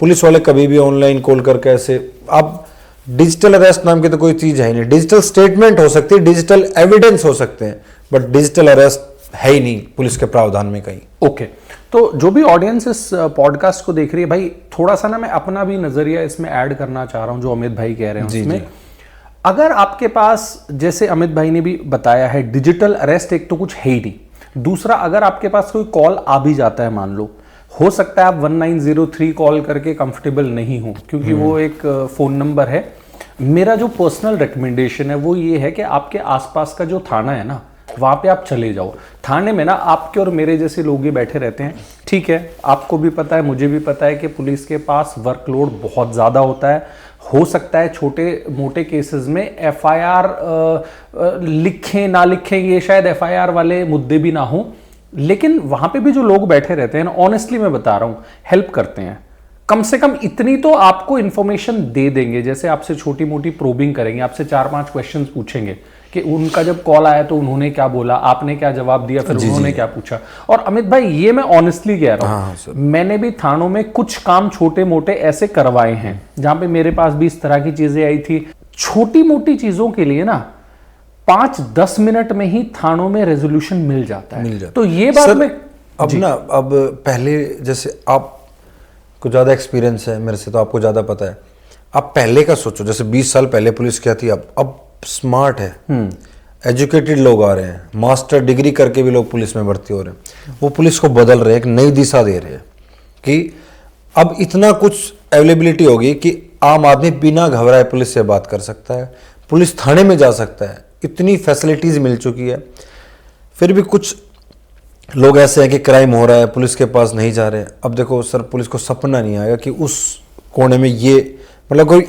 पुलिस वाले कभी भी ऑनलाइन कॉल करके ऐसे, आप डिजिटल अरेस्ट नाम की तो कोई चीज है ही नहीं। डिजिटल स्टेटमेंट हो सकती है, डिजिटल एविडेंस हो सकते हैं, बट डिजिटल अरेस्ट है ही नहीं पुलिस के प्रावधान में कहीं। ओके, तो जो भी ऑडियंस इस पॉडकास्ट को देख रही है भाई, थोड़ा सा ना मैं अपना भी नजरिया इसमें ऐड करना चाह रहा हूं जो अमित भाई कह रहे हैं उसमें। अगर आपके पास, जैसे अमित भाई ने भी बताया है, डिजिटल अरेस्ट एक तो कुछ है ही नहीं। दूसरा, अगर आपके पास कोई कॉल आ भी जाता है, मान लो, हो सकता है आप 1903 कॉल करके कंफर्टेबल नहीं हो क्योंकि वो एक फोन नंबर है। मेरा जो पर्सनल रिकमेंडेशन है वो ये है कि आपके आसपास का जो थाना है ना, वहां पे आप चले जाओ। थाने में ना आपके और मेरे जैसे लोग ही बैठे रहते हैं, ठीक है, आपको भी पता है, मुझे भी पता है कि पुलिस के पास वर्कलोड बहुत ज़्यादा होता है। हो सकता है छोटे मोटे केसेस में एफआईआर लिखें ना लिखें, ये शायद एफआईआर वाले मुद्दे भी ना हो, लेकिन वहां पे भी जो लोग बैठे रहते हैं ना, ऑनेस्टली मैं बता रहा हूं, हेल्प करते हैं। कम से कम इतनी तो आपको इंफॉर्मेशन दे देंगे, जैसे आपसे छोटी मोटी प्रोबिंग करेंगे, आपसे 4-5 क्वेश्चंस पूछेंगे कि उनका जब कॉल आया तो उन्होंने क्या बोला, आपने क्या जवाब दिया, फिर उन्होंने क्या पूछा। और अमित भाई ये मैं ऑनेस्टली कह रहा हूं, मैंने भी थानों में कुछ काम छोटे मोटे ऐसे करवाए हैं जहां पे मेरे पास भी इस तरह की चीजें आई थी। छोटी मोटी चीजों के लिए ना 5-10 मिनट में ही थानों में रेजोल्यूशन मिल जाता है। तो ये बात में अब पहले जैसे आप को ज्यादा एक्सपीरियंस है मेरे से, तो आपको ज्यादा पता है। आप पहले का सोचो, जैसे 20 साल पहले पुलिस क्या थी, अब स्मार्ट है, एजुकेटेड लोग आ रहे हैं, मास्टर डिग्री करके भी लोग पुलिस में भर्ती हो रहे हैं। वो पुलिस को बदल रहे हैं, एक नई दिशा दे रहे हैं कि अब इतना कुछ अवेलेबिलिटी होगी कि आम आदमी बिना घबराए पुलिस से बात कर सकता है, पुलिस थाने में जा सकता है, इतनी फैसिलिटीज मिल चुकी है। फिर भी कुछ लोग ऐसे हैं कि क्राइम हो रहा है, पुलिस के पास नहीं जा रहे। अब देखो सर, पुलिस को सपना नहीं आएगा कि उस कोने में ये मतलब कोई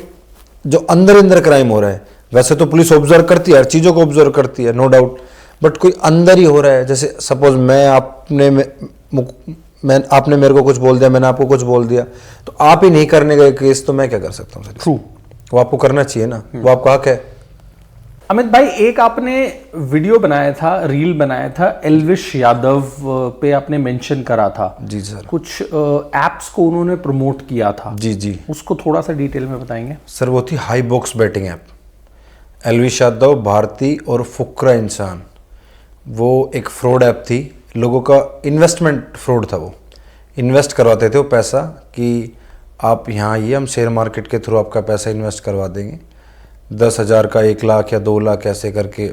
जो अंदर अंदर क्राइम हो रहा है। वैसे तो पुलिस ऑब्जर्व करती है, हर चीज़ों को ऑब्जर्व करती है, नो डाउट, बट कोई अंदर ही हो रहा है। जैसे सपोज आपने मेरे को कुछ बोल दिया, मैंने आपको कुछ बोल दिया, तो आप ही नहीं करने गए केस, तो मैं क्या कर सकता हूँ सर? ट्रू, वो आपको करना चाहिए ना, वो आपका हक है। अमित भाई, एक आपने वीडियो बनाया था, रील बनाया था, एल्विश यादव पे आपने मेंशन करा था। जी सर। कुछ एप्स को उन्होंने प्रमोट किया था। जी जी। उसको थोड़ा सा डिटेल में बताएंगे सर? वो थी high box betting app. Elvish Yadav, Bharti और फुकरा इंसान, वो एक फ्रॉड ऐप थी। लोगों का इन्वेस्टमेंट फ्रॉड था। वो इन्वेस्ट करवाते थे वो पैसा कि आप यहाँ आइए, हम शेयर मार्केट के थ्रू आपका पैसा इन्वेस्ट करवा देंगे। 10,000 का 1 लाख या 2 लाख ऐसे करके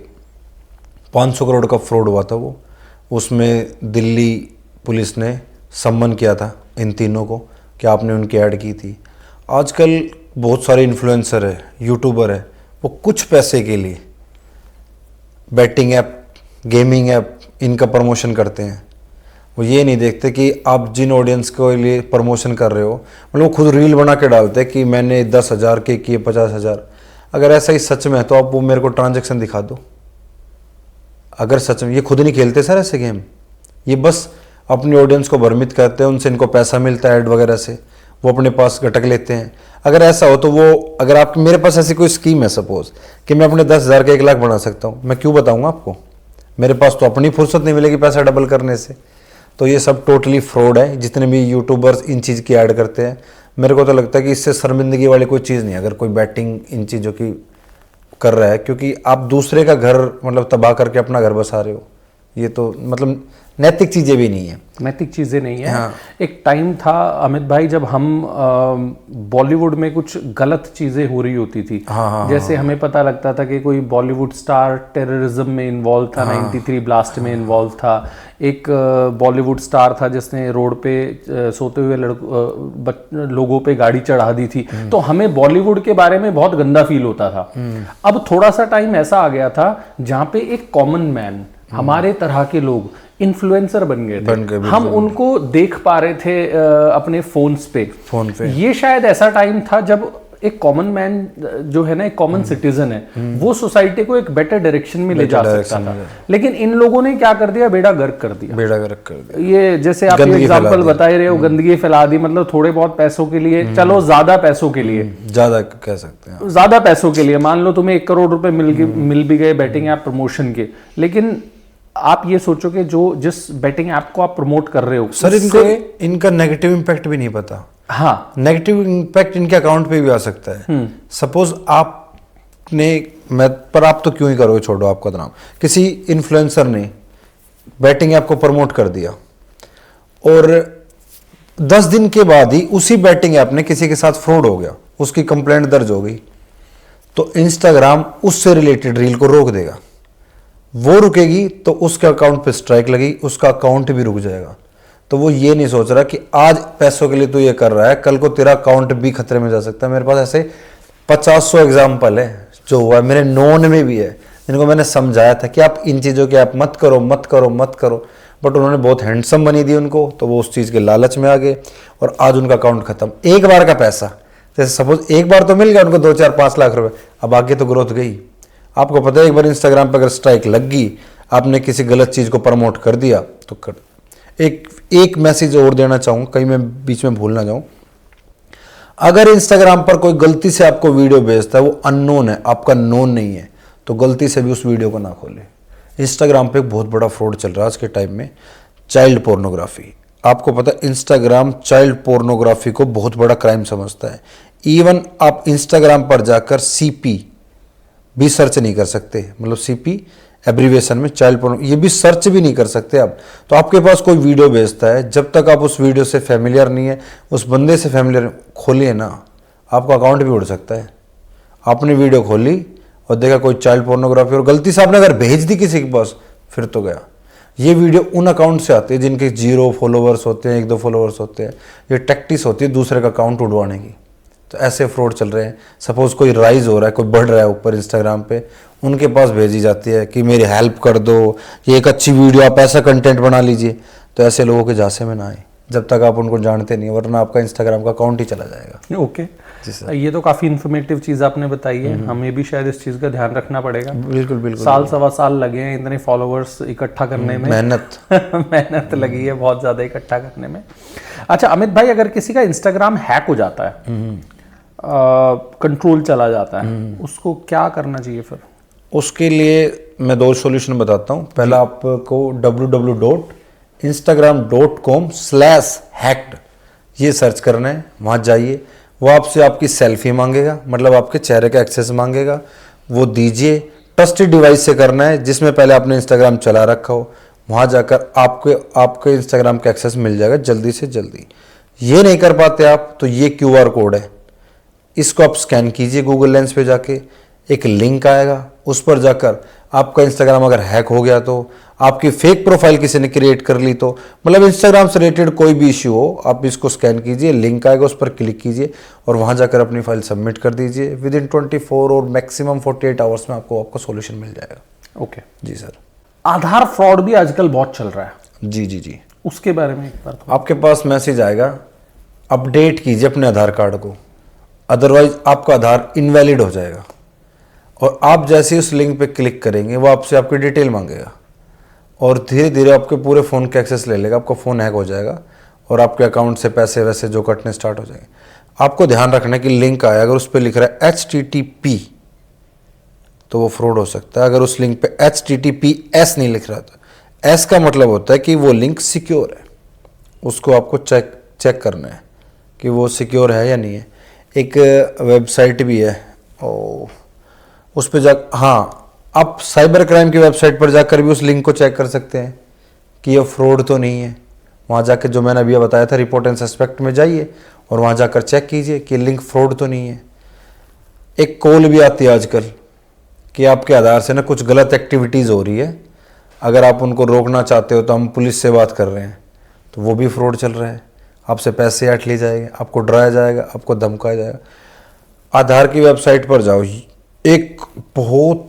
500 करोड़ का फ्रॉड हुआ था वो। उसमें दिल्ली पुलिस ने सम्मन किया था इन तीनों को कि आपने उनकी ऐड की थी। आजकल बहुत सारे इन्फ्लुएंसर है, यूट्यूबर है, वो कुछ पैसे के लिए बैटिंग ऐप, गेमिंग ऐप, इनका प्रमोशन करते हैं। वो ये नहीं देखते कि आप जिन ऑडियंस के लिए प्रमोशन कर रहे हो, मतलब वो खुद रील बना के डालते हैं कि मैंने 10,000 के किए 50,000। अगर ऐसा ही सच में है तो आप वो मेरे को ट्रांजैक्शन दिखा दो। अगर सच में, ये खुद नहीं खेलते सर ऐसे गेम, ये बस अपनी ऑडियंस को भ्रमित करते हैं, उनसे इनको पैसा मिलता है ऐड वगैरह से, वो अपने पास गटक लेते हैं। अगर ऐसा हो तो वो, अगर आप मेरे पास ऐसी कोई स्कीम है सपोज कि मैं अपने 10,000 का 1 लाख बना सकता हूँ, मैं क्यों बताऊँगा आपको? मेरे पास तो अपनी फुर्सत नहीं मिलेगी पैसा डबल करने से। तो ये सब टोटली फ्रॉड है। जितने भी यूट्यूबर्स इन चीज़ की ऐड करते हैं, मेरे को तो लगता है कि इससे शर्मिंदगी वाली कोई चीज़ नहीं है अगर कोई बैटिंग इन चीज़ों की कर रहा है, क्योंकि आप दूसरे का घर मतलब तबाह करके अपना घर बसा रहे हो। ये तो मतलब नैतिक चीज़ें भी नहीं है, नैतिक चीज़ें नहीं है। हाँ। एक टाइम था अमित भाई जब हम बॉलीवुड में कुछ गलत चीज़ें हो रही होती थी। हाँ, जैसे हमें पता लगता था कि कोई बॉलीवुड स्टार टेररिज्म में इन्वॉल्व था, 93 ब्लास्ट में इन्वॉल्व था। एक बॉलीवुड स्टार था जिसने रोड पे सोते हुए लोगों पे गाड़ी चढ़ा दी थी। तो हमें बॉलीवुड के बारे में बहुत गंदा फील होता था। अब थोड़ा सा टाइम ऐसा आ गया था जहाँ पे एक कॉमन मैन, हमारे तरह के लोग इन्फ्लुएंसर बन गए थे। हम उनको देख पा रहे थे अपने फोन पे। ये शायद ऐसा टाइम था जब एक कॉमन मैन जो है ना, एक कॉमन सिटीजन है, वो सोसाइटी को एक बेटर डायरेक्शन में ले जा सकता था। लेकिन इन लोगों ने क्या कर दिया, बेड़ा गर्क कर दिया। ये जैसे आप एग्जांपल बता रहे हो, गंदगी फैला दी। मतलब थोड़े बहुत पैसों के लिए, चलो ज्यादा पैसों के लिए, ज्यादा कह सकते हैं, ज्यादा पैसों के लिए मान लो तुम्हें 1 करोड़ रुपए मिल भी गए बैटिंग ऐप प्रमोशन के। लेकिन आप ये सोचो कि जो जिस बैटिंग ऐप को आप प्रमोट कर रहे हो सर, इनका नेगेटिव इंपैक्ट भी नहीं पता। हाँ, नेगेटिव इंपैक्ट इनके अकाउंट पे भी आ सकता है। सपोज आपने, पर आप तो क्यों ही करोगे, छोड़ो आपका नाम, किसी इन्फ्लुएंसर ने बैटिंग ऐप को प्रमोट कर दिया और 10 दिन के बाद ही उसी बैटिंग ऐप ने किसी के साथ फ्रॉड हो गया, उसकी कंप्लेंट दर्ज हो गई, तो इंस्टाग्राम उससे रिलेटेड रील को रोक देगा। वो रुकेगी तो उसके अकाउंट पे स्ट्राइक लगी, उसका अकाउंट भी रुक जाएगा। तो वो ये नहीं सोच रहा कि आज पैसों के लिए तो ये कर रहा है, कल को तेरा अकाउंट भी खतरे में जा सकता है। मेरे पास ऐसे 50-100 एग्जाम्पल है जो हुआ, मेरे नॉन में भी है, जिनको मैंने समझाया था कि आप इन चीज़ों के आप मत करो मत करो मत करो, बट उन्होंने बहुत हैंडसम बनी दी उनको, तो वो उस चीज़ के लालच में आ गए और आज उनका अकाउंट खत्म। एक बार का पैसा, जैसे सपोज एक बार तो मिल गया उनको 2-4-5 लाख रुपए, अब आगे तो ग्रोथ गई। आपको पता है एक बार इंस्टाग्राम पर अगर स्ट्राइक लग गई, आपने किसी गलत चीज़ को प्रमोट कर दिया, तो कर। एक मैसेज और देना चाहूँगा, कहीं मैं बीच में भूल ना जाऊँ। अगर इंस्टाग्राम पर कोई गलती से आपको वीडियो भेजता है, वो अननोन है, आपका नोन नहीं है, तो गलती से भी उस वीडियो को ना खोलें। इंस्टाग्राम पे एक बहुत बड़ा फ्रॉड चल रहा है आज के टाइम में, चाइल्ड पोर्नोग्राफी। आपको पता है इंस्टाग्राम चाइल्ड पोर्नोग्राफी को बहुत बड़ा क्राइम समझता है। इवन आप इंस्टाग्राम पर जाकर सीपी भी सर्च नहीं कर सकते, मतलब सीपी एब्रीवेशन में चाइल्ड पोर्नो, ये भी सर्च भी नहीं कर सकते आप। तो आपके पास कोई वीडियो भेजता है, जब तक आप उस वीडियो से फैमिलियर नहीं है, उस बंदे से फैमिलियर खोलिए ना, आपका अकाउंट भी उड़ सकता है। आपने वीडियो खोली और देखा कोई चाइल्ड पोर्नोग्राफी, और गलती से आपने अगर भेज दी किसी के पास, फिर तो गया। ये वीडियो उन अकाउंट से आती है जिनके 0 फॉलोवर्स होते हैं, 1-2 फॉलोवर्स होते हैं। ये टैक्टिस होती है दूसरे का अकाउंट उड़वाने की। तो ऐसे फ्रॉड चल रहे हैं। सपोज कोई राइज हो रहा है, कोई बढ़ रहा है ऊपर इंस्टाग्राम पे, उनके पास भेजी जाती है कि मेरी हेल्प कर दो, ये एक अच्छी वीडियो, आप ऐसा कंटेंट बना लीजिए। तो ऐसे लोगों के झांसे में ना आए जब तक आप उनको जानते नहीं, वरना आपका इंस्टाग्राम का अकाउंट ही चला जाएगा। ओके, ये तो काफी इन्फॉर्मेटिव चीज आपने बताई है। हमें भी शायद इस चीज का ध्यान रखना पड़ेगा। बिल्कुल बिल्कुल। साल सवा साल लगे हैं इतने फॉलोवर्स इकट्ठा करने में, मेहनत लगी है बहुत ज्यादा इकट्ठा करने में। अच्छा अमित भाई, अगर किसी का इंस्टाग्राम हैक हो जाता है, कंट्रोल चला जाता है, उसको क्या करना चाहिए फिर? उसके लिए मैं 2 सॉल्यूशन बताता हूँ। पहला, आपको www.instagram.com/hacked ये सर्च करना है। वहाँ जाइए, वो आपसे आपकी सेल्फी मांगेगा, मतलब आपके चेहरे का एक्सेस मांगेगा, वो दीजिए। ट्रस्टेड डिवाइस से करना है जिसमें पहले आपने इंस्टाग्राम चला रखा हो। वहाँ जाकर आपके इंस्टाग्राम का एक्सेस मिल जाएगा जल्दी से जल्दी। ये नहीं कर पाते आप, तो ये QR कोड है, इसको आप स्कैन कीजिए गूगल लेंस पे जाके, एक लिंक आएगा, उस पर जाकर आपका इंस्टाग्राम अगर हैक हो गया, तो आपकी फेक प्रोफाइल किसी ने क्रिएट कर ली, तो मतलब इंस्टाग्राम से रिलेटेड कोई भी इश्यू हो, आप इसको स्कैन कीजिए, लिंक आएगा, उस पर क्लिक कीजिए और वहां जाकर अपनी फाइल सबमिट कर दीजिए। विदिन 24 और मैक्सिमम 48 आवर्स में आपको सोल्यूशन मिल जाएगा। ओके जी सर। आधार फ्रॉड भी आजकल बहुत चल रहा है। जी जी जी, उसके बारे में एक बार आपके पास मैसेज आएगा, अपडेट कीजिए अपने आधार कार्ड को, अदरवाइज आपका आधार इनवैलिड हो जाएगा। और आप जैसे उस लिंक पे क्लिक करेंगे, वो आपसे आपकी डिटेल मांगेगा और धीरे धीरे आपके पूरे फ़ोन के एक्सेस ले लेगा। आपका फ़ोन हैक हो जाएगा और आपके अकाउंट से पैसे वैसे जो कटने स्टार्ट हो जाएंगे। आपको ध्यान रखना है कि लिंक आया, अगर उस पर लिख रहा है HTTP, तो वो फ्रॉड हो सकता है। अगर उस लिंक पे HTTPS नहीं लिख रहा था, S का मतलब होता है कि वो लिंक सिक्योर है। उसको आपको चेक करना है कि वो सिक्योर है या नहीं है। एक वेबसाइट भी है, उस पर जा, हाँ, आप साइबर क्राइम की वेबसाइट पर जाकर भी उस लिंक को चेक कर सकते हैं कि ये फ्रॉड तो नहीं है। वहाँ जाकर जो मैंने अभी बताया था, रिपोर्ट एंड सस्पेक्ट में जाइए और वहाँ जाकर चेक कीजिए कि लिंक फ्रॉड तो नहीं है। एक कॉल भी आती है आजकल कि आपके आधार से ना कुछ गलत एक्टिविटीज़ हो रही है, अगर आप उनको रोकना चाहते हो तो हम पुलिस से बात कर रहे हैं, तो वो भी फ्रॉड चल रहा है। आपसे पैसे ऐंठ लिए जाएंगे, आपको डराया जाएगा, आपको धमकाया जाएगा। आधार की वेबसाइट पर जाओ, एक बहुत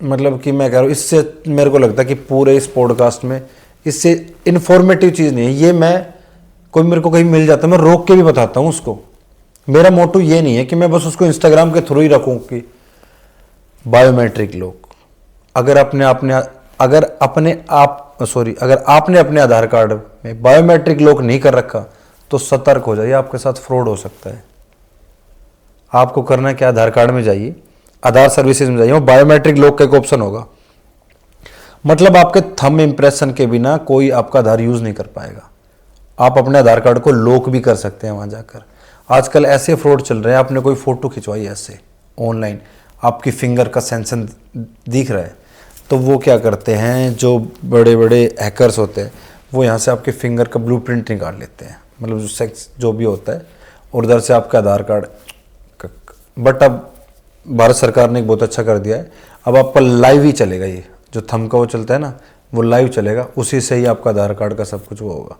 मतलब कि मैं कह रहा हूँ, इससे मेरे को लगता है कि पूरे इस पॉडकास्ट में इससे इन्फॉर्मेटिव चीज़ नहीं है। ये मैं कोई मेरे को कहीं मिल जाता है, मैं रोक के भी बताता हूँ उसको। मेरा मोटो ये नहीं है कि मैं बस उसको इंस्टाग्राम के थ्रू ही रखूँ कि बायोमेट्रिक लॉक। अगर आपने अपने आधार कार्ड में बायोमेट्रिक लॉक नहीं कर रखा, तो सतर्क हो जाइए, आपके साथ फ्रॉड हो सकता है। आपको करना है कि आधार कार्ड में जाइए, आधार सर्विसेज में जाइए, बायोमेट्रिक लॉक का एक ऑप्शन होगा, मतलब आपके थंब इंप्रेशन के बिना कोई आपका आधार यूज नहीं कर पाएगा। आप अपने आधार कार्ड को लॉक भी कर सकते हैं वहां जाकर। आजकल ऐसे फ्रॉड चल रहे हैं, आपने कोई फोटो खिंचवाई ऐसे ऑनलाइन, आपकी फिंगर का सेंसर दिख रहा है, तो वो क्या करते हैं, जो बड़े बड़े हैकर्स होते हैं, वो यहाँ से आपके फिंगर का ब्लूप्रिंट निकाल लेते हैं, मतलब जो सेक्स जो भी होता है, और उधर से आपका आधार कार्ड। बट अब भारत सरकार ने एक बहुत अच्छा कर दिया है, अब आपका लाइव ही चलेगा, ये जो थंब का वो चलता है ना, वो लाइव चलेगा, उसी से ही आपका आधार कार्ड का सब कुछ वो होगा।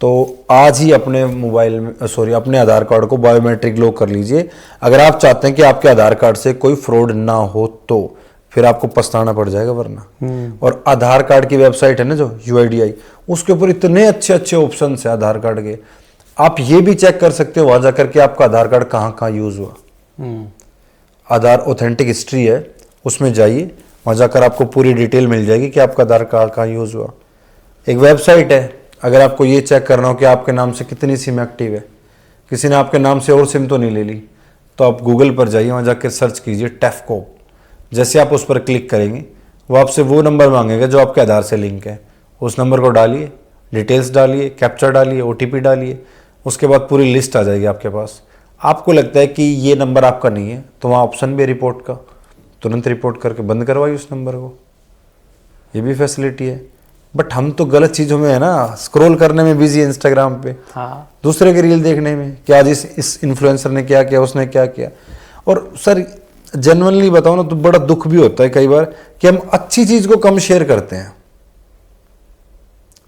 तो आज ही अपने अपने आधार कार्ड को बायोमेट्रिक लॉक कर लीजिए। अगर आप चाहते हैं कि आपके आधार कार्ड से कोई फ्रॉड ना हो, तो फिर आपको पछताना पड़ जाएगा वरना। और आधार कार्ड की वेबसाइट है ना जो UIDAI, उसके ऊपर इतने अच्छे अच्छे ऑप्शन है आधार कार्ड के। आप ये भी चेक कर सकते हो वहां जाकर कि आपका आधार कार्ड कहाँ कहाँ यूज हुआ। आधार ऑथेंटिक हिस्ट्री है, उसमें जाइए, वहां जाकर आपको पूरी डिटेल मिल जाएगी कि आपका आधार कार्ड कहाँ यूज हुआ। एक वेबसाइट है, अगर आपको ये चेक करना हो कि आपके नाम से कितनी सिम एक्टिव है, किसी ने आपके नाम से और सिम तो नहीं ले ली, तो आप गूगल पर जाइए, वहाँ जाकर सर्च कीजिए टैफको। जैसे आप उस पर क्लिक करेंगे, वो आपसे वो नंबर मांगेगा जो आपके आधार से लिंक है। उस नंबर को डालिए, डिटेल्स डालिए, कैप्चा डालिए, OTP डालिए, उसके बाद पूरी लिस्ट आ जाएगी आपके पास। आपको लगता है कि ये नंबर आपका नहीं है, तो वहाँ ऑप्शन भी है रिपोर्ट का, तुरंत रिपोर्ट करके बंद करवाइए उस नंबर को। ये भी फैसिलिटी है। बट हम तो गलत चीज़ों में है ना, स्क्रॉल करने में बिजी है इंस्टाग्राम पे, हाँ, दूसरे के रील देखने में कि आज इस इन्फ्लुएंसर ने क्या किया, उसने क्या किया। और सर जेन्युइनली बताओ ना, तो बड़ा दुख भी होता है कई बार कि हम अच्छी चीज़ को कम शेयर करते हैं,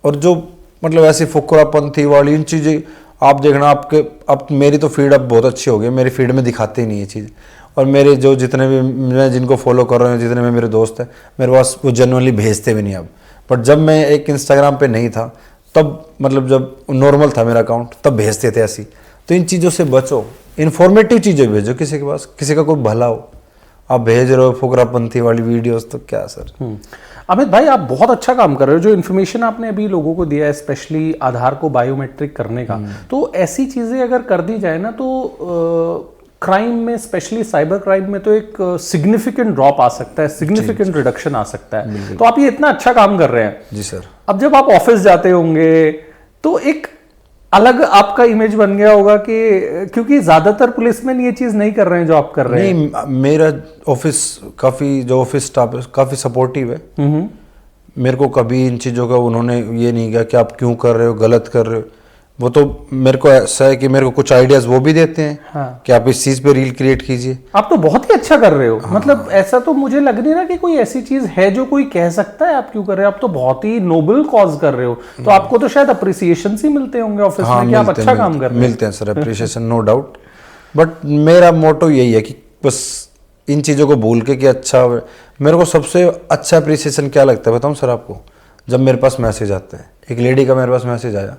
और जो मतलब ऐसी फुकरापंथी वाली इन चीज़ें आप देखना, आपके अब मेरी तो फीड अब बहुत अच्छी हो गई, मेरी फीड में दिखाते ही नहीं ये चीज़। और मेरे जो जितने भी मैं जिनको फॉलो कर रहा हूँ, जितने में मेरे दोस्त हैं, मेरे पास वो जेन्युइनली भेजते भी नहीं अब। बट जब मैं एक इंस्टाग्राम पे नहीं था, तब मतलब जब नॉर्मल था मेरा अकाउंट, तब भेजते थे ऐसी। तो इन चीज़ों से बचो, इन्फॉर्मेटिव चीज़ें भेजो, किसी के पास किसी का कोई भला हो। आप भेज रहे हो फुकरापंथी वाली वीडियोस, तो क्या सर। अमित भाई आप बहुत अच्छा काम कर रहे हो। जो इन्फॉर्मेशन आपने अभी लोगों को दिया है, स्पेशली आधार को बायोमेट्रिक करने का, तो ऐसी चीजें अगर कर दी जाए ना, तो क्राइम में, स्पेशली साइबर क्राइम में, तो एक सिग्निफिकेंट ड्रॉप आ सकता है, सिग्निफिकेंट रिडक्शन आ सकता है। तो आप ये इतना अच्छा काम कर रहे हैं। जी सर। अब जब आप ऑफिस जाते होंगे तो एक अलग आपका इमेज बन गया होगा कि, क्योंकि ज्यादातर पुलिसमैन ये चीज नहीं कर रहे हैं जो आप कर रहे हैं। नहीं, मेरा ऑफिस काफ़ी, जो ऑफिस स्टाफ है काफ़ी सपोर्टिव है। मेरे को कभी इन चीज़ों का उन्होंने ये नहीं कहा कि आप क्यों कर रहे हो, गलत कर रहे हो। वो तो मेरे को ऐसा है कि मेरे को कुछ आइडियाज़ वो भी देते हैं। हाँ। कि आप इस चीज़ पे रील क्रिएट कीजिए। आप तो बहुत ही अच्छा कर रहे हो। हाँ। मतलब ऐसा तो मुझे लग नहीं रहा कि कोई ऐसी चीज है जो कोई कह सकता है आप क्यों कर रहे हो। आप तो बहुत ही नोबल कॉज कर रहे हो, तो आपको तो शायद अप्रिसिएशन ही मिलते होंगे ऑफिस में कि आप अच्छा काम कर रहे हो। मिलते हैं sir appreciation, no doubt. But मेरा मोटो यही है कि बस इन चीज़ों को भूल के कि अच्छा, मेरे को सबसे अच्छा अप्रिसिएशन क्या लगता है बताऊँ सर आपको, जब मेरे पास मैसेज आता है। एक लेडी का मेरे पास मैसेज आया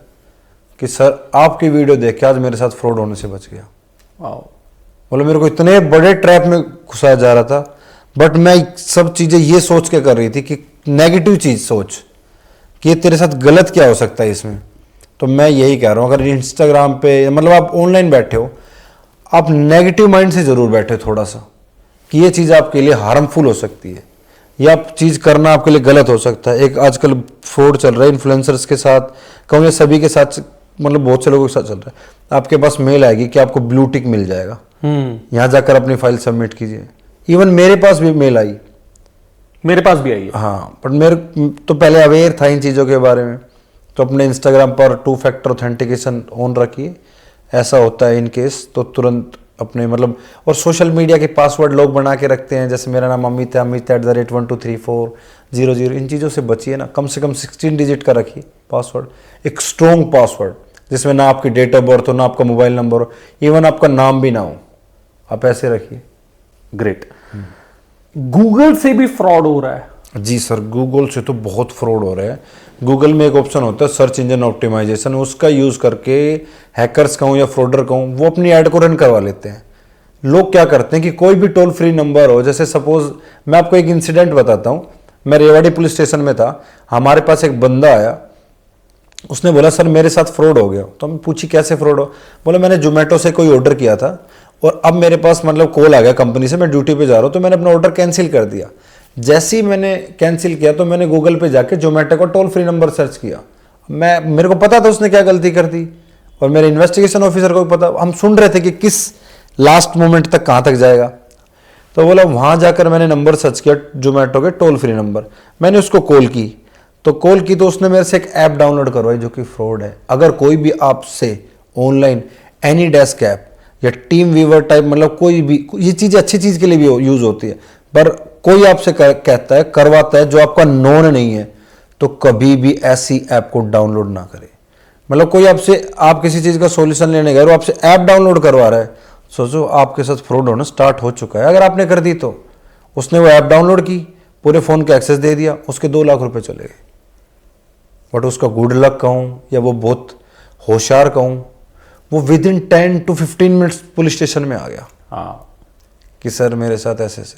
कि सर आपकी वीडियो देख के आज मेरे साथ फ्रॉड होने से बच गया। बोले मेरे को इतने बड़े ट्रैप में घुसाया जा रहा था, बट मैं सब चीज़ें ये सोच के कर रही थी कि नेगेटिव चीज़ सोच कि ये तेरे साथ गलत क्या हो सकता है इसमें। तो मैं यही कह रहा हूँ, अगर इंस्टाग्राम पे मतलब आप ऑनलाइन बैठे हो, आप नेगेटिव माइंड से ज़रूर बैठे थोड़ा सा, कि ये चीज़ आपके लिए हार्मफुल हो सकती है, या चीज़ करना आपके लिए गलत हो सकता है। एक आजकल फ्रॉड चल रहा है इन्फ्लुएंसर्स के साथ, कहूँ सभी के साथ, मतलब बहुत से लोगों के साथ चल रहा है। आपके पास मेल आएगी कि आपको ब्लू टिक मिल जाएगा, यहाँ जाकर अपनी फाइल सबमिट कीजिए। इवन मेरे पास भी मेल आई, मेरे पास भी आई है। हाँ, बट मेरे तो पहले अवेयर था इन चीज़ों के बारे में, तो अपने इंस्टाग्राम पर 2 फैक्टर ऑथेंटिकेशन ऑन रखिए। ऐसा होता है इन केस तो तुरंत अपने मतलब, और सोशल मीडिया के पासवर्ड लोग बना के रखते हैं, जैसे मेरा नाम अमित है, अमित@123400। इन चीज़ों से बचिए ना, कम से कम 16 डिजिट का रखिए पासवर्ड, एक स्ट्रॉन्ग पासवर्ड जिसमें ना आपकी डेट ऑफ बर्थ हो, ना आपका मोबाइल नंबर हो, इवन आपका नाम भी ना हो, आप ऐसे रखिए। ग्रेट। गूगल से भी फ्रॉड हो रहा है? जी सर, गूगल से तो बहुत फ्रॉड हो रहा है। गूगल में एक ऑप्शन होता है सर्च इंजन ऑप्टिमाइजेशन, उसका यूज़ करके हैकर्स कहूँ या फ्रॉडर कहूँ, वो अपनी ऐड को रन करवा लेते हैं। लोग क्या करते हैं कि कोई भी टोल फ्री नंबर हो, जैसे सपोज मैं आपको एक इंसिडेंट बताता हूँ। मैं रेवाड़ी पुलिस स्टेशन में था, हमारे पास एक बंदा आया, उसने बोला सर मेरे साथ फ्रॉड हो गया। तो हम पूछी कैसे फ्रॉड हो, बोला मैंने जोमेटो से कोई ऑर्डर किया था और अब मेरे पास मतलब कॉल आ गया कंपनी से, मैं ड्यूटी पे जा रहा हूँ, तो मैंने अपना ऑर्डर कैंसिल कर दिया। जैसे ही मैंने कैंसिल किया तो मैंने गूगल पे जाके जोमेटो का टोल फ्री नंबर सर्च किया। मेरे को पता था उसने क्या गलती कर दी, और मेरे इन्वेस्टिगेशन ऑफिसर को भी पता। हम सुन रहे थे कि किस लास्ट मोमेंट तक कहाँ तक जाएगा। तो बोला वहाँ जाकर मैंने नंबर सर्च किया जोमेटो के टोल फ्री नंबर, मैंने उसको कॉल की। तो उसने मेरे से एक ऐप डाउनलोड करवाई जो कि फ्रॉड है। अगर कोई भी आपसे ऑनलाइन एनी डेस्क ऐप या टीम वीवर टाइप, मतलब कोई भी, ये चीज़ अच्छी चीज़ के लिए भी यूज़ होती है, पर कोई आपसे कहता है, करवाता है जो आपका नोन नहीं है, तो कभी भी ऐसी ऐप को डाउनलोड ना करें। मतलब कोई आपसे, आप किसी चीज़ का सॉल्यूशन लेने गए और आपसे ऐप डाउनलोड करवा रहा है, सोचो आपके साथ फ्रॉड होना स्टार्ट हो चुका है। अगर आपने कर दी तो उसने वो ऐप डाउनलोड की, पूरे फ़ोन के एक्सेस दे दिया, उसके 2 लाख रुपए चले गए। बट उसका गुड लक कहूँ या वो बहुत होशियार कहूँ, वो with in 10 to 15 minutes police station में आ गया। हाँ, कि सर मेरे साथ ऐसे ऐसे।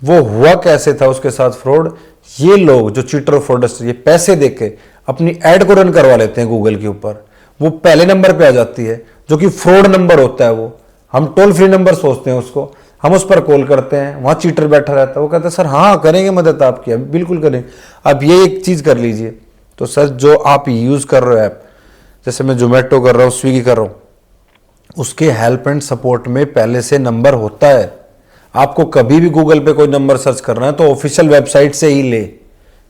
वो हुआ कैसे था उसके साथ फ्रॉड, ये लोग जो चीटर फ्रॉडस्टर, ये पैसे देके अपनी ऐड को रन करवा लेते हैं गूगल के ऊपर, वो पहले नंबर पे आ जाती है, जो कि फ्रॉड नंबर होता है। वो हम टोल फ्री नंबर सोचते हैं उसको, हम उस पर कॉल करते हैं, वहां चीटर बैठा रहता है, वो कहता है सर हाँ करेंगे मदद आपकी, अब बिल्कुल करेंगे, आप ये एक चीज कर लीजिए। तो सर जो आप यूज कर रहे हो ऐप, जैसे मैं जोमेटो कर रहा हूँ, स्विगी कर रहा हूँ, उसके हेल्प एंड सपोर्ट में पहले से नंबर होता है। आपको कभी भी गूगल पे कोई नंबर सर्च करना है तो ऑफिशियल वेबसाइट से ही ले,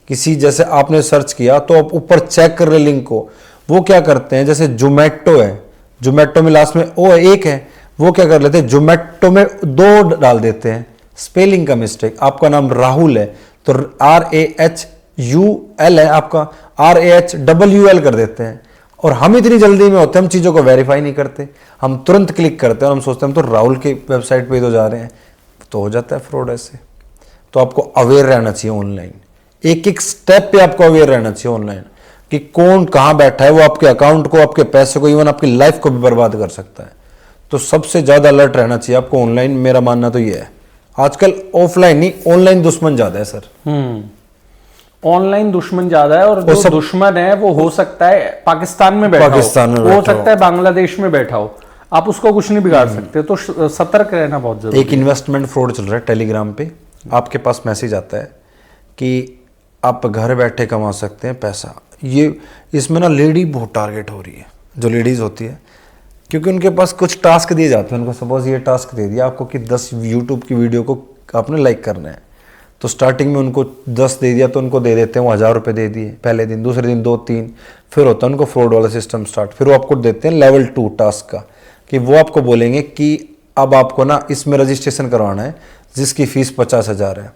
किसी जैसे आपने सर्च किया तो आप ऊपर चेक कर ले लिंक को। वो क्या करते हैं, जैसे जोमेटो है, जोमेटो में लास्ट में ओ एक है, वो क्या कर लेते हैं जोमेटो में 2 डाल देते हैं, स्पेलिंग का मिस्टेक। आपका नाम राहुल है तो RAHUL है, आपका RAHWL कर देते हैं। और हम इतनी जल्दी में होते हैं, हम चीज़ों को वेरीफाई नहीं करते, हम तुरंत क्लिक करते हैं और हम सोचते हैं हम तो राहुल की वेबसाइट पे ही तो जा रहे हैं, तो हो जाता है फ्रॉड ऐसे। तो आपको अवेयर रहना चाहिए ऑनलाइन, एक एक स्टेप पे आपको अवेयर रहना चाहिए ऑनलाइन कि कौन कहाँ बैठा है, वो आपके अकाउंट को, आपके पैसे को, इवन आपकी लाइफ को भी बर्बाद कर सकता है। तो सबसे ज़्यादा अलर्ट रहना चाहिए आपको ऑनलाइन, मेरा मानना तो ये है। आजकल ऑफलाइन नहीं, ऑनलाइन दुश्मन ज़्यादा है सर। ऑनलाइन दुश्मन ज्यादा है, और जो दुश्मन है वो हो सकता है पाकिस्तान में बैठा हो सकता है बांग्लादेश में बैठा हो, आप उसको कुछ नहीं बिगाड़ सकते। तो सतर्क रहना बहुत जरूरी है। एक इन्वेस्टमेंट फ्रॉड चल रहा है टेलीग्राम पे, आपके पास मैसेज आता है कि आप घर बैठे कमा सकते हैं पैसा। ये इसमें ना लेडी बहुत टारगेट हो रही है, जो लेडीज होती है, क्योंकि उनके पास कुछ टास्क दिए जाते हैं। उनको सपोज ये टास्क दे दिया आपको कि 10 यूट्यूब की वीडियो को आपने लाइक करना है, तो स्टार्टिंग में उनको 10 दे दिया तो उनको दे देते हैं वो 1000 रुपये दे दिए पहले दिन, दूसरे दिन 2-3, फिर होता है उनको फ्रॉड वाला सिस्टम स्टार्ट। फिर वो आपको देते हैं लेवल 2 टास्क का, कि वो आपको बोलेंगे कि अब आपको ना इसमें रजिस्ट्रेशन करवाना है जिसकी फीस 50,000 है।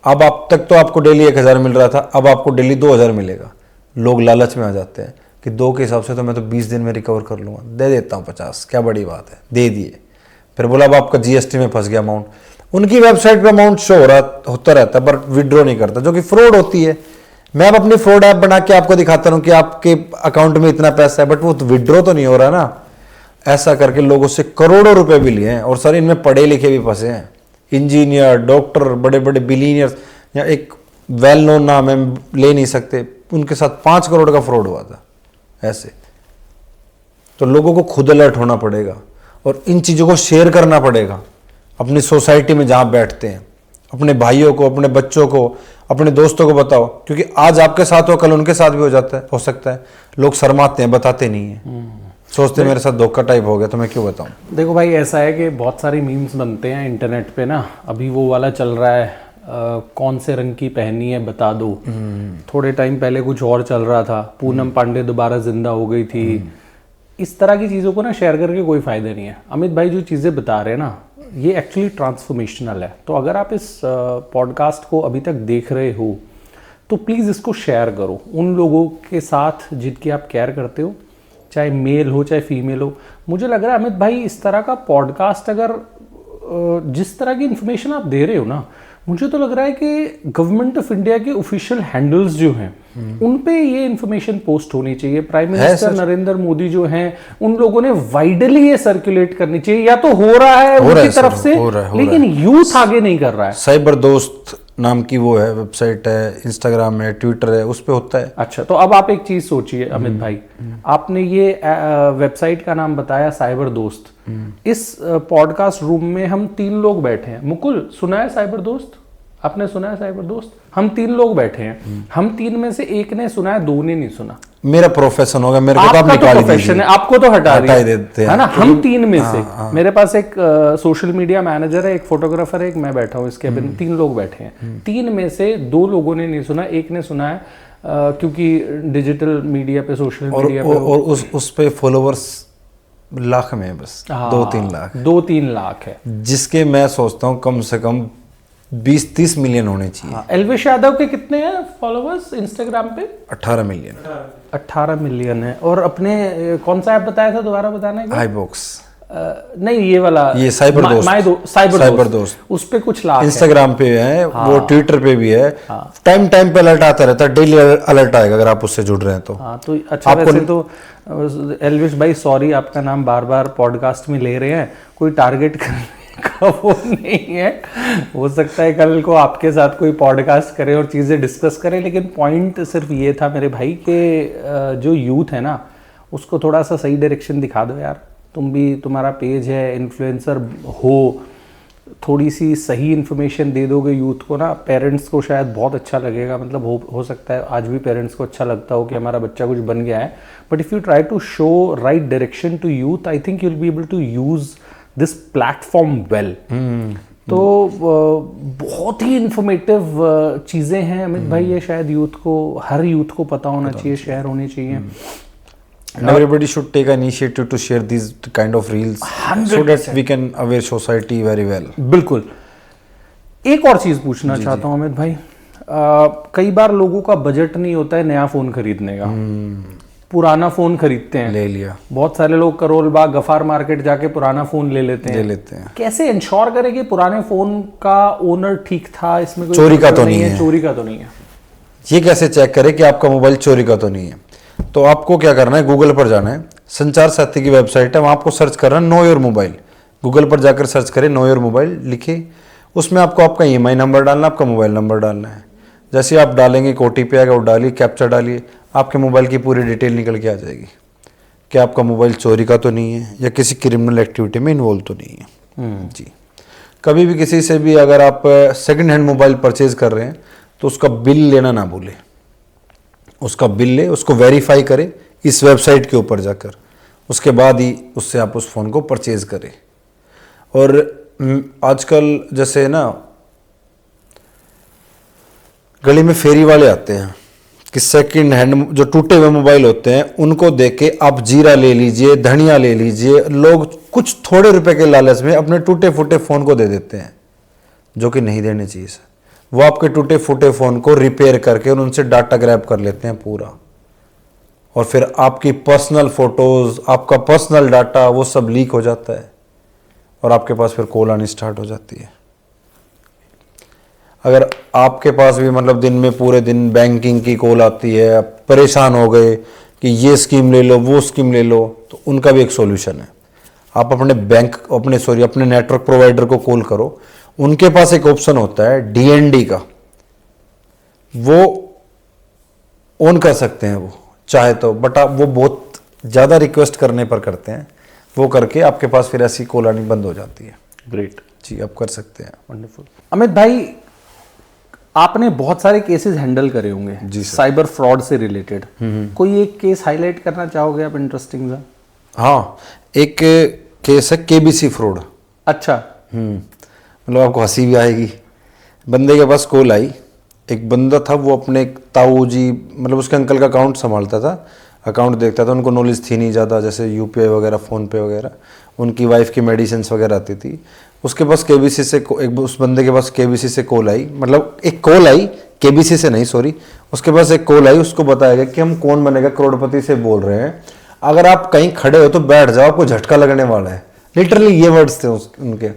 अब आप तक तो आपको डेली 1000 मिल रहा था, अब आपको डेली 2000 मिलेगा। लोग लालच में आ जाते हैं कि 2 के हिसाब से तो मैं तो 20 दिन में रिकवर कर लूँगा, दे देता हूँ 50, क्या बड़ी बात है, दे दिए। फिर बोला अब आपका GST में फंस गया अमाउंट, उनकी वेबसाइट पे अमाउंट शो होता रहता है पर विड्रॉ नहीं करता, जो कि फ्रॉड होती है। मैं अब अपनी फ्रॉड ऐप बना के आपको दिखाता हूँ कि आपके अकाउंट में इतना पैसा है, बट वो विड्रॉ तो नहीं हो रहा ना। ऐसा करके लोगों से करोड़ों रुपए भी लिए हैं, और सर इनमें पढ़े लिखे भी फंसे हैं, इंजीनियर, डॉक्टर, बड़े बड़े बिलीनियर्स, या एक वेल नोन नाम है ले नहीं सकते, उनके साथ 5 करोड़ का फ्रॉड हुआ था ऐसे। तो लोगों को खुद अलर्ट होना पड़ेगा और इन चीज़ों को शेयर करना पड़ेगा अपनी सोसाइटी में जहाँ बैठते हैं, अपने भाइयों को, अपने बच्चों को, अपने दोस्तों को बताओ, क्योंकि आज आपके साथ हो कल उनके साथ भी हो सकता है। लोग शर्माते हैं, बताते नहीं है, सोचते मेरे साथ धोखा टाइप हो गया तो मैं क्यों बताऊं। देखो भाई, ऐसा है कि बहुत सारी मीम्स बनते हैं इंटरनेट पे ना, अभी वो वाला चल रहा है कौन से रंग की पहनी है बता दो। थोड़े टाइम पहले कुछ और चल रहा था, पूनम पांडे दोबारा जिंदा हो गई थी। इस तरह की चीज़ों को ना शेयर करके कोई फ़ायदा नहीं है। अमित भाई जो चीज़ें बता रहे हैं ना, ये एक्चुअली ट्रांसफॉर्मेशनल है। तो अगर आप इस पॉडकास्ट को अभी तक देख रहे हो तो प्लीज़ इसको शेयर करो उन लोगों के साथ जिनकी आप केयर करते हो, चाहे मेल हो चाहे फीमेल हो। मुझे लग रहा है अमित भाई, इस तरह का पॉडकास्ट अगर जिस तरह की इन्फॉर्मेशन आप दे रहे हो ना, मुझे तो लग रहा है कि गवर्नमेंट ऑफ इंडिया के ऑफिशियल हैंडल्स जो हैं उन पे ये इन्फॉर्मेशन पोस्ट होनी चाहिए। प्राइम मिनिस्टर नरेंद्र मोदी जो हैं उन लोगों ने वाइडली ये सर्कुलेट करनी चाहिए। या तो हो रहा है उनकी तरफ से, लेकिन यूथ आगे नहीं कर रहा है। साइबर दोस्त नाम की वो है वेबसाइट है, इंस्टाग्राम है, ट्विटर है, उस पे होता है। अच्छा, तो अब आप एक चीज सोचिए अमित भाई, आपने ये वेबसाइट का नाम बताया साइबर दोस्त। इस पॉडकास्ट रूम में हम 3 लोग बैठे हैं। मुकुल, सुना है साइबर दोस्त? आपने सुना है साइबर दोस्त? हम 3 लोग बैठे हैं, हम 3 में से एक ने सुना है, 2 ने नहीं सुना। मेरा प्रोफेशन होगा, मेरे को तो आप निकाल ही प्रोफेशन है, आपको तो हटा देते हैं, है ना। हम 3 में से मेरे पास एक सोशल मीडिया मैनेजर है, एक फोटोग्राफर है, एक मैं बैठा हूँ इस केबिन। 3 लोग बैठे हैं, 3 में से 2 लोगों ने नहीं सुना, एक ने सुना है क्योंकि डिजिटल मीडिया पे, सोशल मीडिया पे और उस पे फॉलोवर्स लाख में है, बस 2-3 लाख, 2-3 लाख है, जिसके मैं सोचता हूँ कम से कम 20-30 मिलियन होने चाहिए। एल्विश यादव के कितने हैं फॉलोवर्स इंस्टाग्राम पे? 18 मिलियन। 18 मिलियन है। और अपने कौन सा ऐप बताया था, दोबारा बताना है? iBox नहीं, ये वाला, ये साइबर दोस्त, साइबर दोस्त उस पे कुछ लाख इंस्टाग्राम पे है, वो ट्विटर पे भी है। टाइम पे अलर्ट आता रहता है, डेली अलर्ट आएगा अगर आप उससे जुड़ रहे हैं तो। तो अच्छा, वैसे तो एल्विश भाई सॉरी, आपका नाम बार बार पॉडकास्ट में ले रहे हैं, कोई टारगेट का वो नहीं है। हो सकता है कल को आपके साथ कोई पॉडकास्ट करे और चीज़ें डिस्कस करे, लेकिन पॉइंट सिर्फ ये था मेरे भाई कि जो यूथ है ना उसको थोड़ा सा सही डायरेक्शन दिखा दो यार। तुम भी, तुम्हारा पेज है, इन्फ्लुएंसर हो, थोड़ी सी सही इन्फॉर्मेशन दे दोगे यूथ को ना, पेरेंट्स को शायद बहुत अच्छा लगेगा। मतलब हो सकता है आज भी पेरेंट्स को अच्छा लगता हो कि हमारा बच्चा कुछ बन गया है, but if you try to show right direction to youth, I think you will be able to use this platform well. तो बहुत ही इंफॉर्मेटिव चीज़ें हैं अमित भाई, ये शायद यूथ को, हर यूथ को पता होना चाहिए, शेयर होने चाहिए। And everybody should take an initiative to share these kind of reels 100%. So that we can aware society very well. बिल्कुल। एक और चीज पूछना चाहता हूं अमित भाई, कई बार लोगों का बजट नहीं होता है नया फोन खरीदने का, पुराना फोन खरीदते हैं। ले लिया, बहुत सारे लोग करोल बाग गफार मार्केट जाके पुराना फोन ले लेते हैं। कैसे इंश्योर करें कि पुराने फोन का ओनर ठीक था, इसमें कोई चोरी का तो नहीं है? चोरी का तो नहीं है। ये कैसे चेक करें कि आपका मोबाइल चोरी का तो नहीं है? तो आपको क्या करना है, गूगल पर जाना है, संचार साथी की वेबसाइट है, वहाँ आपको सर्च करना है नो योर मोबाइल। गूगल पर जाकर सर्च करें नो योर मोबाइल, लिखे, उसमें आपको आपका EMI नंबर डालना, आपका मोबाइल नंबर डालना है। जैसे आप डालेंगे एक OTP आएगा, वो डालिए, कैप्चा डालिए, आपके मोबाइल की पूरी डिटेल निकल के आ जाएगी कि आपका मोबाइल चोरी का तो नहीं है या किसी क्रिमिनल एक्टिविटी में इन्वॉल्व तो नहीं है। जी, कभी भी किसी से भी अगर आप सेकेंड हैंड मोबाइल परचेज कर रहे हैं तो उसका बिल लेना ना भूलें। उसका बिल ले, उसको वेरीफाई करें इस वेबसाइट के ऊपर जाकर, उसके बाद ही उससे आप उस फ़ोन को परचेज करें। और आजकल जैसे ना गली में फेरी वाले आते हैं कि सेकंड हैंड जो टूटे हुए मोबाइल होते हैं उनको देख के आप जीरा ले लीजिए, धनिया ले लीजिए, लोग कुछ थोड़े रुपए के लालच में अपने टूटे फूटे फ़ोन को दे देते हैं, जो कि नहीं देने चाहिए। वो आपके टूटे फूटे फ़ोन को रिपेयर करके और उनसे डाटा ग्रैब कर लेते हैं पूरा, और फिर आपकी पर्सनल फोटोज़, आपका पर्सनल डाटा वो सब लीक हो जाता है और आपके पास फिर कॉल आनी स्टार्ट हो जाती है। अगर आपके पास भी मतलब दिन में पूरे दिन बैंकिंग की कॉल आती है, परेशान हो गए कि ये स्कीम ले लो, वो स्कीम ले लो, तो उनका भी एक सॉल्यूशन है। आप अपने अपने नेटवर्क प्रोवाइडर को कॉल करो, उनके पास एक ऑप्शन होता है DND का, वो ऑन कर सकते हैं वो चाहे तो, बट आप वो बहुत ज़्यादा रिक्वेस्ट करने पर करते हैं, वो करके आपके पास फिर ऐसी कॉल आनी बंद हो जाती है। ग्रेट जी, आप कर सकते हैं। वंडरफुल। अमित भाई, आपने बहुत सारे केसेस हैंडल करे होंगे जी सर, साइबर फ्रॉड से रिलेटेड, कोई एक केस हाईलाइट करना चाहोगे आप, इंटरेस्टिंग सा? हाँ, एक केस है KBC फ्रॉड। अच्छा। मतलब आपको हंसी भी आएगी। बंदे के पास कॉल आई, एक बंदा था वो अपने ताऊ जी, मतलब उसके अंकल का अकाउंट संभालता था, अकाउंट देखता था, उनको नॉलेज थी नहीं ज़्यादा, जैसे UPI वगैरह, फ़ोनपे वगैरह, उनकी वाइफ की मेडिसिन वगैरह आती थी। उसके पास KBC से उस बंदे के पास KBC से कॉल आई, मतलब एक कॉल आई, KBC से नहीं सॉरी, उसके पास एक कॉल आई, उसको बताया गया कि हम कौन बनेगा करोड़पति से बोल रहे हैं, अगर आप कहीं खड़े हो तो बैठ जाओ, आपको झटका लगने वाला है। लिटरली ये वर्ड्स थे उनके।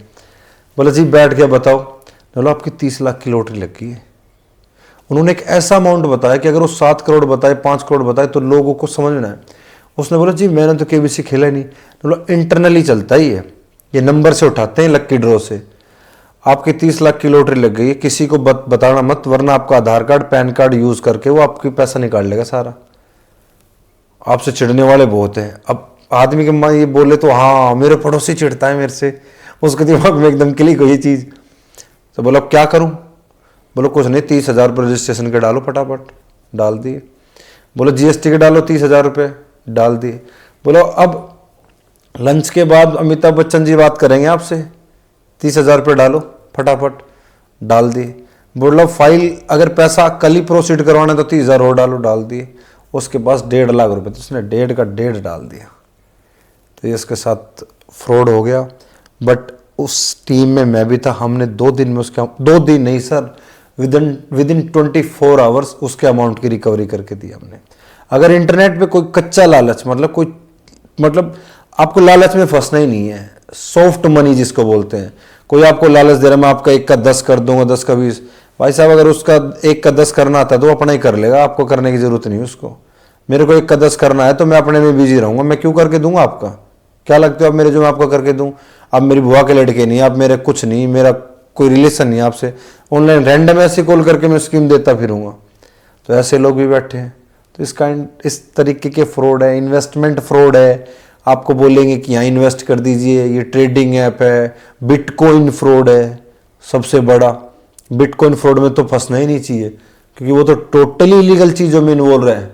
बोला जी बैठ गया, बताओ। बोलो आपकी 30 लाख की लॉटरी लग गई है। उन्होंने एक ऐसा अमाउंट बताया कि अगर वो 7 करोड़ बताए, 5 करोड़ बताए तो लोगों को समझना है। उसने बोला जी मैंने तो KBC खेला ही नहीं। बोला इंटरनली चलता ही है, ये नंबर से उठाते हैं लक्की ड्रॉ से। आपकी 30 लाख की लॉटरी लग गई है, किसी को बताना मत, वरना आपका आधार कार्ड, पैन कार्ड यूज करके वो आपकी पैसा निकाल लेगा सारा। आपसे चिढ़ने वाले बहुत हैं। अब आदमी के माँ ये बोले तो हाँ मेरे पड़ोसी चिढ़ता है मेरे से, उसके दिमाग में एकदम क्लिक हुई चीज़। तो बोलो अब क्या करूं? बोलो कुछ नहीं, 30,000 रुपये रजिस्ट्रेशन के डालो, फटाफट डाल दिए। बोलो GST के डालो 30,000 रुपये, डाल दिए। बोलो अब लंच के बाद अमिताभ बच्चन जी बात करेंगे आपसे, 30,000 रुपये डालो, फटाफट डाल दिए। बोलो फाइल अगर पैसा कल ही प्रोसीड करवाना है तो 30,000 और डालो, डाल दिए। उसके पास 1.5 लाख रुपये, तो उसने 1.5 का 1.5 डाल दिया। तो ये इसके साथ फ्रॉड हो गया। बट उस टीम में मैं भी था, हमने 2 दिन में उसका, 2 दिन नहीं सर, विद इन 24 आवर्स उसके अमाउंट की रिकवरी करके दी हमने। अगर इंटरनेट पे कोई कच्चा लालच, मतलब आपको लालच में फंसना ही नहीं है, सॉफ्ट मनी जिसको बोलते हैं, कोई आपको लालच दे रहा मैं आपका 1 का 10 कर दूंगा, 10 का 20, भाई साहब अगर उसका 1 का 10 करना आता है तो अपना ही कर लेगा, आपको करने की जरूरत नहीं उसको। मेरे को 1 का 10 करना है तो मैं अपने में बिजी रहूंगा, मैं क्यों करके दूंगा आपका? क्या लगता है आप मेरे जो मैं आपका करके दूं? आप मेरी बुआ के लड़के नहीं, आप मेरे कुछ नहीं, मेरा कोई रिलेशन नहीं आपसे, ऑनलाइन रैंडम ऐसे कॉल करके मैं स्कीम देता फिरूंगा। तो ऐसे लोग भी बैठे हैं। तो इस तरीके के फ्रॉड है, इन्वेस्टमेंट फ्रॉड है। आपको बोलेंगे कि यहाँ इन्वेस्ट कर दीजिए, ये ट्रेडिंग ऐप है। बिटकॉइन फ्रॉड है सबसे बड़ा। बिटकॉइन फ्रॉड में तो फंसना ही नहीं चाहिए, क्योंकि वो तो टोटली इलीगल चीज़ों में इन्वॉल्व है।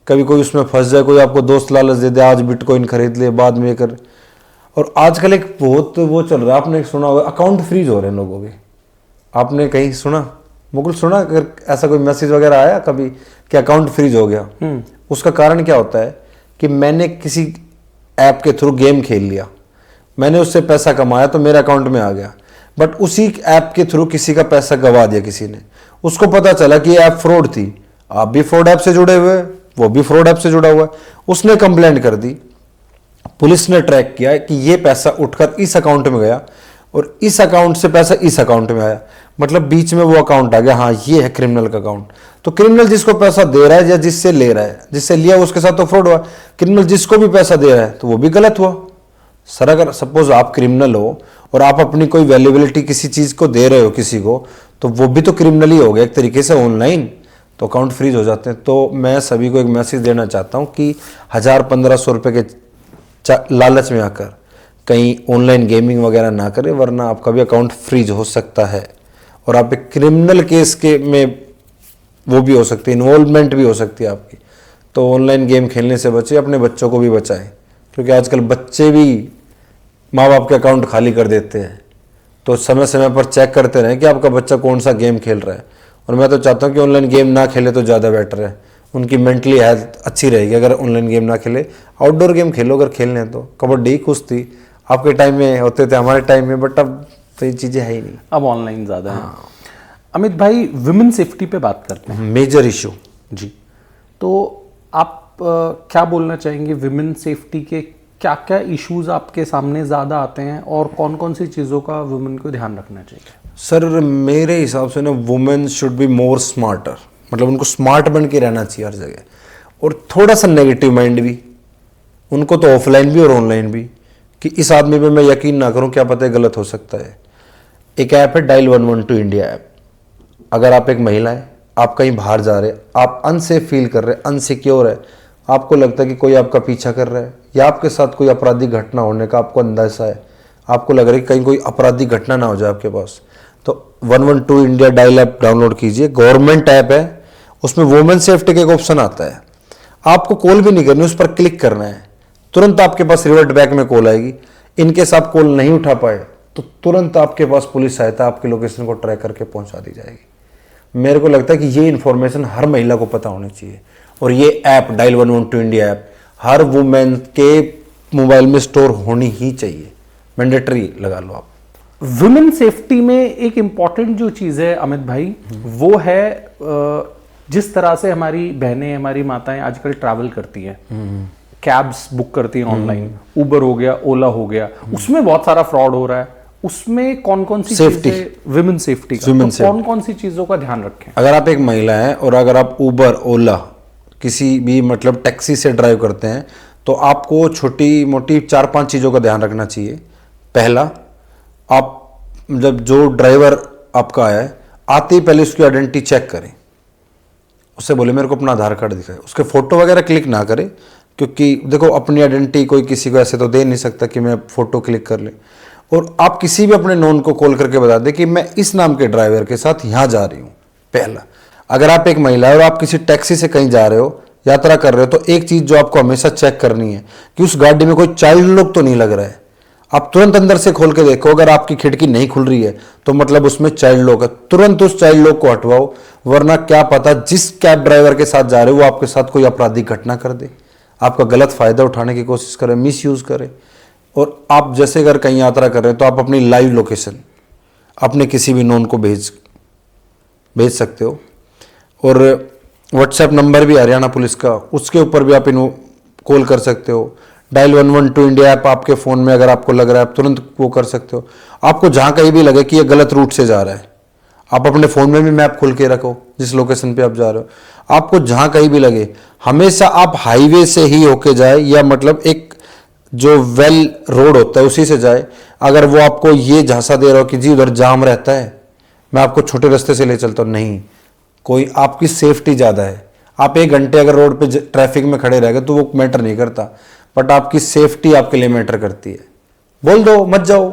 कभी कोई उसमें फंस जाए, कोई आपको दोस्त लालच दे दे, आज बिटकॉइन खरीद ले, बाद में कर। और आजकल एक बहुत वो चल रहा है, आपने सुना होगा, अकाउंट फ्रीज हो रहे हैं लोगों के। आपने कहीं सुना, मुकुल सुना, अगर ऐसा कोई मैसेज वगैरह आया कभी कि अकाउंट फ्रीज हो गया? उसका कारण क्या होता है कि मैंने किसी ऐप के थ्रू गेम खेल लिया, मैंने उससे पैसा कमाया तो मेरे अकाउंट में आ गया, बट उसी ऐप के थ्रू किसी का पैसा गवा दिया किसी ने। उसको पता चला कि ये ऐप फ्रॉड थी, आप भी फ्रॉड ऐप से जुड़े हुए, वो भी फ्रॉड ऐप से जुड़ा हुआ है। उसने कंप्लेंट कर दी, पुलिस ने ट्रैक किया कि ये पैसा उठकर इस अकाउंट में गया और इस अकाउंट से पैसा इस अकाउंट में आया, मतलब बीच में वो अकाउंट आ गया, हाँ ये है क्रिमिनल का अकाउंट। तो क्रिमिनल जिसको पैसा दे रहा है या जिससे ले रहा है, जिससे लिया उसके साथ तो फ्रॉड हुआ। क्रिमिनल जिसको भी पैसा दे रहा है तो वो भी गलत हुआ। सर अगर सपोज आप क्रिमिनल हो और आप अपनी कोई वैल्यूबिलिटी किसी चीज को दे रहे हो किसी को, तो वो भी तो क्रिमिनल ही हो गया एक तरीके से ऑनलाइन, तो अकाउंट फ्रीज हो जाते हैं। तो मैं सभी को एक मैसेज देना चाहता हूँ कि 1000-1500 रुपए के लालच में आकर कहीं ऑनलाइन गेमिंग वगैरह ना करें, वरना आपका भी अकाउंट फ्रीज हो सकता है और आप एक क्रिमिनल केस के में वो भी हो सकती है, इन्वॉल्वमेंट भी हो सकती है आपकी। तो ऑनलाइन गेम खेलने से बचे, अपने बच्चों को भी बचाएं, क्योंकि आजकल बच्चे भी माँ बाप के अकाउंट खाली कर देते हैं। तो समय समय पर चेक करते रहें कि आपका बच्चा कौन सा गेम खेल रहा है। और मैं तो चाहता हूँ कि ऑनलाइन गेम ना खेले तो ज़्यादा बेटर है, उनकी मेंटली हेल्थ अच्छी रहेगी अगर ऑनलाइन गेम ना खेले। आउटडोर गेम खेलो अगर खेलने हैं तो, कबड्डी, कुश्ती आपके टाइम में होते थे, हमारे टाइम में, बट अब तो ये चीज़ें है ही नहीं, अब ऑनलाइन ज़्यादा है। अमित भाई, विमेन सेफ्टी पे बात करते हैं, मेजर इशू जी। तो आप क्या बोलना चाहेंगे, विमेन सेफ्टी के क्या क्या इश्यूज आपके सामने ज़्यादा आते हैं और कौन कौन सी चीज़ों का वुमेन को ध्यान रखना चाहिए? सर मेरे हिसाब से ना, women should be more smarter, मतलब उनको स्मार्ट बन के रहना चाहिए हर जगह, और थोड़ा सा नेगेटिव माइंड भी उनको, तो ऑफलाइन भी और ऑनलाइन भी, कि इस आदमी पे मैं यकीन ना करूं, क्या पता है गलत हो सकता है। एक ऐप है डायल 112 इंडिया ऐप। अगर आप एक महिला है, आप कहीं बाहर जा रहे, आप अनसेफ फील कर रहे, अनसिक्योर है, आपको लगता है कि कोई आपका पीछा कर रहा है या आपके साथ कोई आपराधिक घटना होने का आपको अंदाजा है, आपको लग रहा है कि कहीं कोई आपराधिक घटना ना हो जाए आपके पास, तो 112 इंडिया डायल ऐप डाउनलोड कीजिए। गवर्नमेंट ऐप है, उसमें वुमेन सेफ्टी का एक ऑप्शन आता है। आपको कॉल भी नहीं करनी, उस पर क्लिक करना है, तुरंत आपके पास रिवर्ट बैक में कॉल आएगी। इनकेस आप कॉल नहीं उठा पाए तो तुरंत आपके पास पुलिस सहायता आपके लोकेशन को ट्रैक करके पहुंचा दी जाएगी। मेरे को लगता है कि ये इन्फॉर्मेशन हर महिला को पता होनी चाहिए, और ये ऐप डायल 112 इंडिया ऐप हर वुमेन के मोबाइल में स्टोर होनी ही चाहिए, मैंडेटरी लगा लो आप। वुमेन सेफ्टी में एक इंपॉर्टेंट जो चीज़ है अमित भाई, वो है जिस तरह से हमारी बहनें, हमारी माताएं आजकल ट्रैवल करती हैं, कैब्स बुक करती हैं ऑनलाइन, उबर हो गया, ओला हो गया, उसमें बहुत सारा फ्रॉड हो रहा है। उसमें कौन कौन सी चीजें, विमेन सेफ्टी का, तो कौन कौन सी चीजों का ध्यान रखें? अगर आप एक महिला हैं और अगर आप उबर, ओला, किसी भी मतलब टैक्सी से ड्राइव करते हैं, तो आपको छोटी मोटी 4-5 चीज़ों का ध्यान रखना चाहिए। पहला, आप जब जो ड्राइवर आपका है, आते ही पहले उसकी आइडेंटिटी चेक करें। उससे बोले मेरे को अपना आधार कार्ड दिखाए, उसके फोटो वगैरह क्लिक ना करें, क्योंकि देखो अपनी आइडेंटिटी कोई किसी को ऐसे तो दे नहीं सकता कि मैं फोटो क्लिक कर ले। और आप किसी भी अपने नॉन को कॉल करके बता दें कि मैं इस नाम के ड्राइवर के साथ यहाँ जा रही हूँ। पहला, अगर आप एक महिला है और आप किसी टैक्सी से कहीं जा रहे हो, यात्रा कर रहे हो, तो एक चीज़ जो आपको हमेशा चेक करनी है कि उस गाड़ी में कोई चाइल्ड लॉक तो नहीं लग रहा है। आप तुरंत अंदर से खोल के देखो, अगर आपकी खिड़की नहीं खुल रही है तो मतलब उसमें चाइल्ड लॉक है, तुरंत उस चाइल्ड लॉक को हटवाओ, वरना क्या पता जिस कैब ड्राइवर के साथ जा रहे हो वो आपके साथ कोई आपराधिक घटना कर दे, आपका गलत फायदा उठाने की कोशिश करे, मिस यूज करे। और आप जैसे अगर कहीं यात्रा कर रहे हैं तो आप अपनी लाइव लोकेशन अपने किसी भी नॉन को भेज सकते हो। और व्हाट्सएप नंबर भी हरियाणा पुलिस का, उसके ऊपर भी आप इन कॉल कर सकते हो। डायल 112 इंडिया ऐप आपके फ़ोन में अगर आपको लग रहा है, आप तुरंत वो कर सकते हो। आपको जहाँ कहीं भी लगे कि ये गलत रूट से जा रहा है, आप अपने फ़ोन में भी मैप खोल के रखो जिस लोकेशन पे आप जा रहे हो। आपको जहाँ कहीं भी लगे, हमेशा आप हाईवे से ही होके जाए, या मतलब एक जो वेल रोड होता है उसी से जाए। अगर वो आपको ये झांसा दे रहा हो कि जी उधर जाम रहता है, मैं आपको छोटे रास्ते से ले चलता हूँ, नहीं, कोई आपकी सेफ्टी ज़्यादा है। आप 1 घंटे अगर रोड पे ट्रैफिक में खड़े रह गए तो वो मैटर नहीं करता, बट आपकी सेफ्टी आपके लिए मैटर करती है। बोल दो मत जाओ,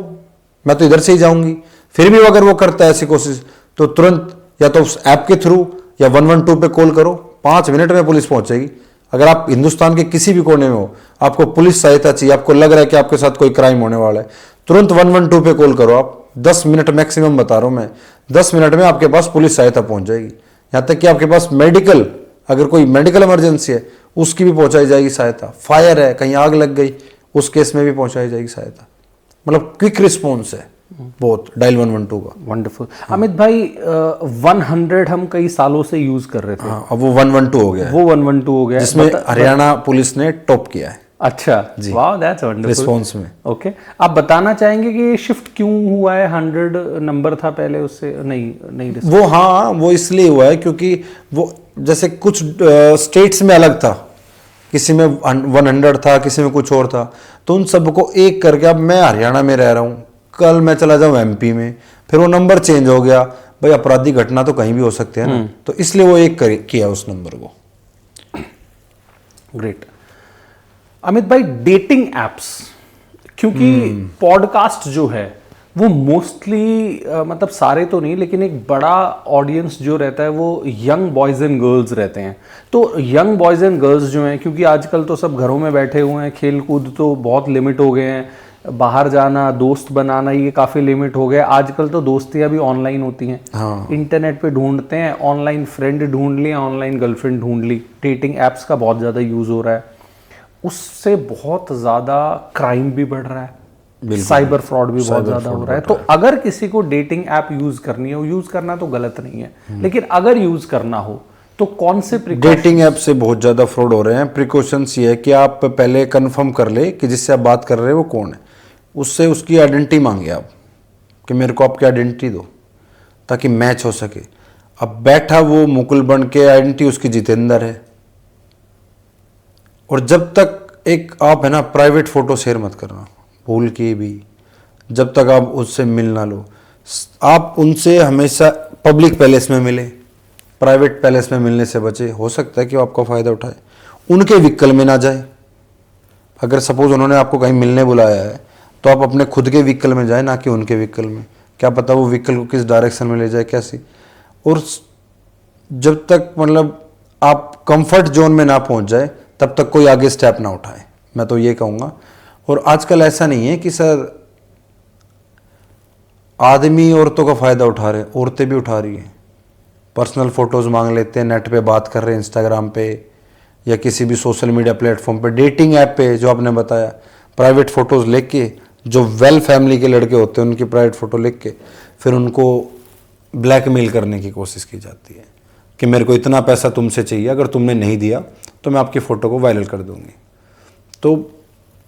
मैं तो इधर से ही जाऊंगी, फिर भी अगर वो करता है ऐसी कोशिश तो तुरंत या तो उस ऐप के थ्रू या 112 पे कॉल करो, 5 मिनट में पुलिस पहुंचेगी। अगर आप हिंदुस्तान के किसी भी कोने में हो, आपको पुलिस सहायता चाहिए, आपको लग रहा है कि आपके साथ कोई क्राइम होने वाला है, तुरंत 112 पे कॉल करो। आप 10 मिनट मैक्सिमम बता रहा हूं मैं, 10 मिनट में आपके पास पुलिस सहायता पहुंच जाएगी। यहां तक कि आपके पास मेडिकल, अगर कोई मेडिकल इमरजेंसी है उसकी भी पहुंचाई जाएगी सहायता। फायर है, कहीं आग लग गई, उस केस में भी पहुंचाई जाएगी सहायता। मतलब क्विक रिस्पॉन्स है बहुत डायल 112 का। वंडरफुल। अमित भाई 100 हम कई सालों से यूज कर रहे थे। हाँ, अब वो 112 हो गया है, वो 112 हो गया है, जिसमें हरियाणा पुलिस ने टॉप किया है। अच्छा जी, वाह दैट्स वंडरफुल रिस्पॉन्स में। ओके, आप बताना चाहेंगे कि ये शिफ्ट क्यों हुआ है? 100 नंबर था पहले, उससे नहीं वो हाँ, वो इसलिए हुआ है क्योंकि वो जैसे कुछ स्टेट्स में अलग था, किसी में 100 था, किसी में कुछ और था, तो उन सबको एक करके, अब मैं हरियाणा में रह रहा हूँ, कल मैं चला जाऊँ एमपी में, फिर वो नंबर चेंज हो गया। भाई आपराधिक घटना तो कहीं भी हो सकते हैं ना, तो इसलिए वो एक किया उस नंबर को। ग्रेट। अमित भाई डेटिंग एप्स, क्योंकि पॉडकास्ट जो है वो मोस्टली मतलब सारे तो नहीं, लेकिन एक बड़ा ऑडियंस जो रहता है वो यंग बॉयज़ एंड गर्ल्स रहते हैं। तो यंग बॉयज़ एंड गर्ल्स जो हैं, क्योंकि आजकल तो सब घरों में बैठे हुए हैं, खेल कूद तो बहुत लिमिट हो गए हैं, बाहर जाना, दोस्त बनाना ये काफ़ी लिमिट हो गया। आजकल तो दोस्तियाँ भी ऑनलाइन होती हैं। हाँ। इंटरनेट पे ढूंढते हैं, ऑनलाइन फ्रेंड ढूंढ लिया, ऑनलाइन गर्लफ्रेंड ढूंढ ली। डेटिंग एप्स का बहुत ज़्यादा यूज़ हो रहा है, उससे बहुत ज़्यादा क्राइम भी बढ़ रहा है, साइबर फ्रॉड भी बहुत ज़्यादा हो रहा है। तो अगर किसी को डेटिंग ऐप यूज़ करनी है, यूज़ करना तो गलत नहीं है, लेकिन अगर यूज़ करना हो तो कौन से डेटिंग ऐप से बहुत ज़्यादा फ्रॉड हो रहे हैं। प्रिकॉशंस ये है कि आप पहले कंफर्म कर ले कि जिससे आप बात कर रहे हैं वो कौन है, उससे उसकी आइडेंटिटी मांगे आप कि मेरे को आपकी आइडेंटिटी दो ताकि मैच हो सके। अब बैठा वो मुकुल बन के, आइडेंटिटी उसकी जितेंद्र है। और जब तक एक आप है ना प्राइवेट फ़ोटो शेयर मत करना भूल के भी, जब तक आप उससे मिल ना लो। आप उनसे हमेशा पब्लिक पैलेस में मिले, प्राइवेट पैलेस में मिलने से बचे। हो सकता है कि वो आपका फ़ायदा उठाए, उनके व्हीकल में ना जाए। अगर सपोज उन्होंने आपको कहीं मिलने बुलाया है तो आप अपने खुद के व्हीकल में जाए, ना कि उनके व्हीकल में। क्या पता वो व्हीकल को किस डायरेक्शन में ले जाए, कैसी। और जब तक मतलब आप कंफर्ट जोन में ना पहुंच जाए तब तक कोई आगे स्टेप ना उठाए, मैं तो ये कहूँगा। और आजकल ऐसा नहीं है कि सर आदमी औरतों का फ़ायदा उठा रहे, औरतें भी उठा रही हैं। पर्सनल फ़ोटोज़ मांग लेते हैं, नेट पे बात कर रहे हैं, इंस्टाग्राम पे या किसी भी सोशल मीडिया प्लेटफॉर्म पे, डेटिंग ऐप पे जो आपने बताया, प्राइवेट फ़ोटोज़ लेके के, जो वेल फैमिली के लड़के होते हैं उनकी प्राइवेट फ़ोटो लिख के फिर उनको ब्लैकमेल करने की कोशिश की जाती है कि मेरे को इतना पैसा तुमसे चाहिए, अगर तुमने नहीं दिया तो मैं आपकी फ़ोटो को वायरल कर दूंगी। तो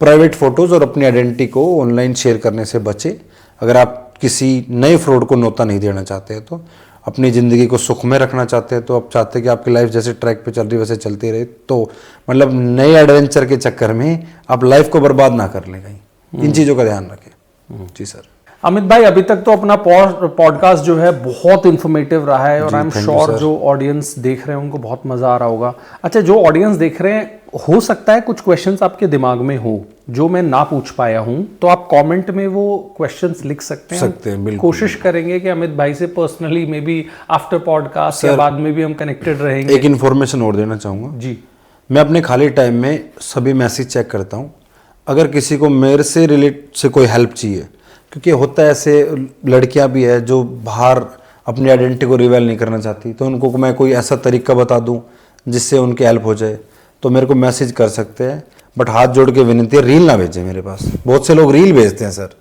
प्राइवेट फ़ोटोज़ और अपनी आइडेंटिटी को ऑनलाइन शेयर करने से बचे। अगर आप किसी नए फ्रॉड को न्योता नहीं देना चाहते हैं, तो अपनी ज़िंदगी को सुख में रखना चाहते हैं, तो आप चाहते हैं कि आपकी लाइफ जैसे ट्रैक पे चल रही वैसे चलती रहे, तो मतलब नए एडवेंचर के चक्कर में आप लाइफ को बर्बाद ना कर लें कहीं। इन चीज़ों का ध्यान रखें। जी सर। अमित भाई, अभी तक तो अपना पॉडकास्ट जो है बहुत इन्फॉर्मेटिव रहा है और आई एम श्योर जो ऑडियंस देख रहे हैं उनको बहुत मजा आ रहा होगा। अच्छा, जो ऑडियंस देख रहे हैं, हो सकता है कुछ क्वेश्चंस आपके दिमाग में हो जो मैं ना पूछ पाया हूं, तो आप कमेंट में वो क्वेश्चंस लिख सकते हैं। बिल्कुल। कोशिश करेंगे कि अमित भाई से personally may be after podcast या बाद में भी हम कनेक्टेड रहेंगे। एक इन्फॉर्मेशन और देना चाहूँगा जी। मैं अपने खाली टाइम में सभी मैसेज चेक करता हूँ। अगर किसी को मेरे से रिलेट से कोई हेल्प चाहिए, क्योंकि होता है ऐसे लड़कियां भी है जो बाहर अपनी आइडेंटिटी को रिवील नहीं करना चाहती, तो उनको मैं कोई ऐसा तरीका बता दूं जिससे उनकी हेल्प हो जाए, तो मेरे को मैसेज कर सकते हैं। बट हाथ जोड़ के विनती है, रील ना भेजें मेरे पास। बहुत से लोग रील भेजते हैं सर।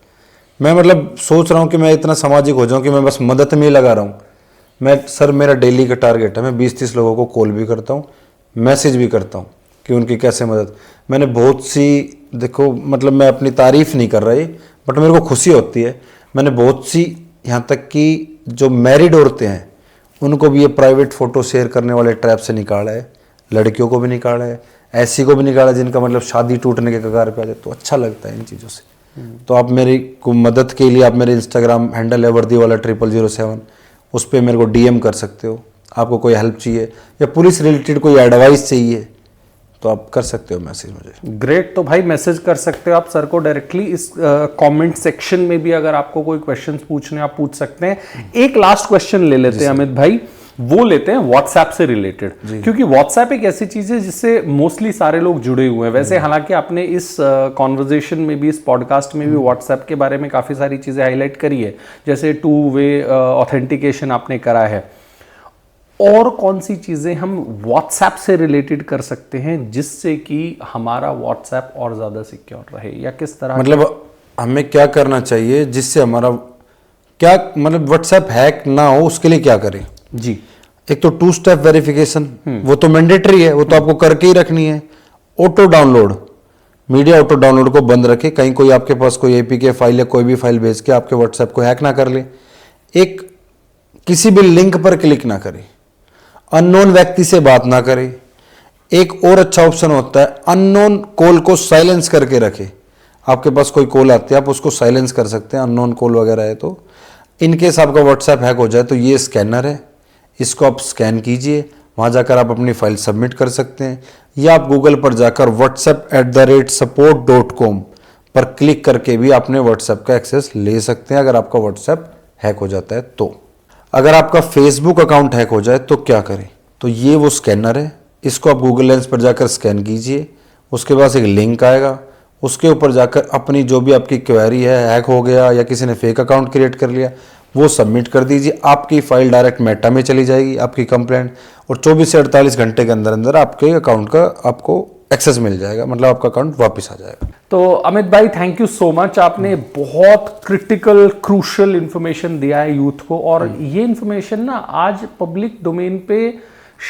मैं मतलब सोच रहा हूँ कि मैं इतना सामाजिक हो जाऊँ कि मैं बस मदद में ही लगा रहा हूँ। मैं सर, मेरा डेली का टारगेट है, मैं 20-30 लोगों को कॉल भी करता हूँ, मैसेज भी करता हूँ कि उनकी कैसे मदद। मैंने बहुत सी, देखो मतलब मैं अपनी तारीफ नहीं कर रही, बट मेरे को खुशी होती है, मैंने बहुत सी, यहाँ तक कि जो मैरिड औरतें हैं उनको भी ये प्राइवेट फ़ोटो शेयर करने वाले ट्रैप से निकाला है, लड़कियों को भी निकाला है, ऐसी को भी निकाला जिनका मतलब शादी टूटने के कगार पे आ जाए, तो अच्छा लगता है इन चीज़ों से। तो आप मेरी को मदद के लिए आप मेरे इंस्टाग्राम हैंडल है वर्दीवाला 0007, उस पर मेरे को DM कर सकते हो। आपको कोई हेल्प चाहिए या पुलिस रिलेटेड कोई एडवाइस चाहिए तो आप कर सकते हो मैसेज मुझे। ग्रेट, तो भाई मैसेज कर सकते हो आप सर को डायरेक्टली। इस कमेंट सेक्शन में भी अगर आपको कोई क्वेश्चंस पूछने आप पूछ सकते हैं। एक लास्ट क्वेश्चन ले लेते हैं अमित भाई, वो लेते हैं व्हाट्सएप से रिलेटेड, क्योंकि व्हाट्सएप एक ऐसी चीज है जिससे मोस्टली सारे लोग जुड़े हुए हैं। वैसे हालांकि आपने इस कॉन्वर्जेशन में भी, इस पॉडकास्ट में भी व्हाट्सएप के बारे में काफी सारी चीजें हाईलाइट करी है, जैसे 2 वे ऑथेंटिकेशन आपने करा है। और कौन सी चीजें हम व्हाट्सएप से रिलेटेड कर सकते हैं जिससे कि हमारा व्हाट्सएप और ज्यादा सिक्योर रहे, या किस तरह मतलब हमें क्या करना चाहिए जिससे हमारा क्या मतलब व्हाट्सएप हैक ना हो, उसके लिए क्या करें? जी, एक तो 2 स्टेप वेरिफिकेशन, वो तो मैंडेटरी है, वो तो आपको करके ही रखनी है। Auto download, media auto download को बंद रखे, कहीं कोई आपके पास कोई APK फाइल या कोई भी फाइल भेज के आपके व्हाट्सएप को हैक ना कर ले। एक, किसी भी लिंक पर क्लिक ना करें, अननोन व्यक्ति से बात ना करें। एक और अच्छा ऑप्शन होता है, अननोन कॉल को साइलेंस करके रखें। आपके पास कोई कॉल आती है आप उसको साइलेंस कर सकते हैं, अननोन कॉल वगैरह है तो। इनकेस आपका व्हाट्सएप हैक हो जाए तो ये स्कैनर है, इसको आप स्कैन कीजिए, वहाँ जाकर आप अपनी फाइल सबमिट कर सकते हैं, या आप गूगल पर जाकर whatsapp@support.com पर क्लिक करके भी अपने व्हाट्सएप का एक्सेस ले सकते हैं अगर आपका व्हाट्सएप हैक हो जाता है तो। अगर आपका फेसबुक अकाउंट हैक हो जाए तो क्या करें? तो ये वो स्कैनर है, इसको आप गूगल लेंस पर जाकर स्कैन कीजिए, उसके बाद एक लिंक आएगा, उसके ऊपर जाकर अपनी जो भी आपकी क्वेरी है, हैक हो गया या किसी ने फेक अकाउंट क्रिएट कर लिया, वो सबमिट कर दीजिए। आपकी फाइल डायरेक्ट मेटा में चली जाएगी, आपकी कंप्लेंट, और 24 से 48 घंटे के अंदर अंदर आपके अकाउंट का आपको एक्सेस मिल जाएगा, मतलब आपका अकाउंट वापस आ जाएगा। तो अमित भाई थैंक यू सो मच, आपने बहुत क्रिटिकल क्रूशियल इंफॉर्मेशन दिया है यूथ को, और ये इंफॉर्मेशन ना आज पब्लिक डोमेन पे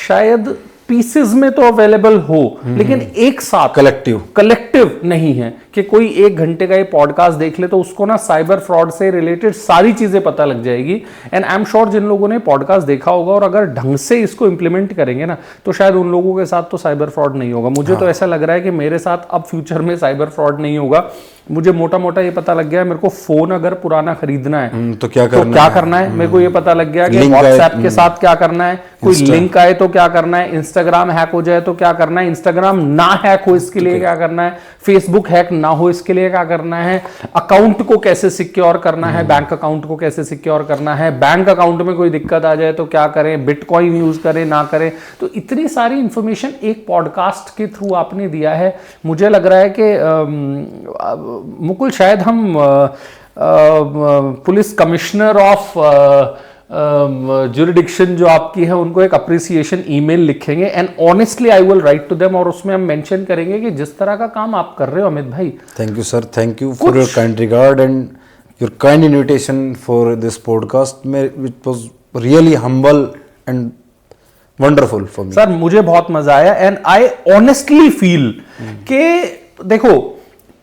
शायद पीसेस में तो अवेलेबल हो, लेकिन एक साथ कलेक्टिव नहीं है कि कोई 1 घंटे का ये पॉडकास्ट देख ले तो उसको ना साइबर फ्रॉड से रिलेटेड सारी चीजें पता लग जाएगी। एंड आई एम श्योर जिन लोगों ने पॉडकास्ट देखा होगा और अगर ढंग से इसको इंप्लीमेंट करेंगे ना तो शायद उन लोगों के साथ तो साइबर फ्रॉड नहीं होगा। मुझे तो ऐसा लग रहा है कि मेरे साथ अब फ्यूचर में साइबर फ्रॉड नहीं होगा। मुझे मोटा मोटा ये पता लग गया है, मेरे को फोन अगर पुराना खरीदना है तो क्या करना है। मेरे को ये पता लग गया कि व्हाट्सएप के साथ क्या करना है, कोई लिंक आए तो क्या करना है, इंस्टाग्राम हैक हो जाए तो क्या करना है, इंस्टाग्राम ना हैक हो इसके लिए क्या करना है, फेसबुक हैक ना हो इसके लिए क्या करना है, अकाउंट को कैसे सिक्योर करना है, बैंक अकाउंट को कैसे सिक्योर करना है, बैंक अकाउंट में कोई दिक्कत आ जाए तो क्या करें, बिटकॉइन यूज करें ना करें। तो इतनी सारी इंफॉर्मेशन एक पॉडकास्ट के थ्रू आपने दिया है। मुझे लग रहा है कि मुकुल शायद हम पुलिस कमिश्नर ऑफ जुरिडिक्शन जो आपकी है उनको एक अप्रिसिएशन ईमेल लिखेंगे, and honestly I will write to them, और उसमें हम मेंशन करेंगे कि जिस तरह का काम आप कर रहे हो अमित भाई, thank you sir, thank you for your kind regard and your kind invitation for this podcast, it was really humble and wonderful for me. Sir मुझे बहुत मजा आया, एंड आई ऑनेस्टली फील कि देखो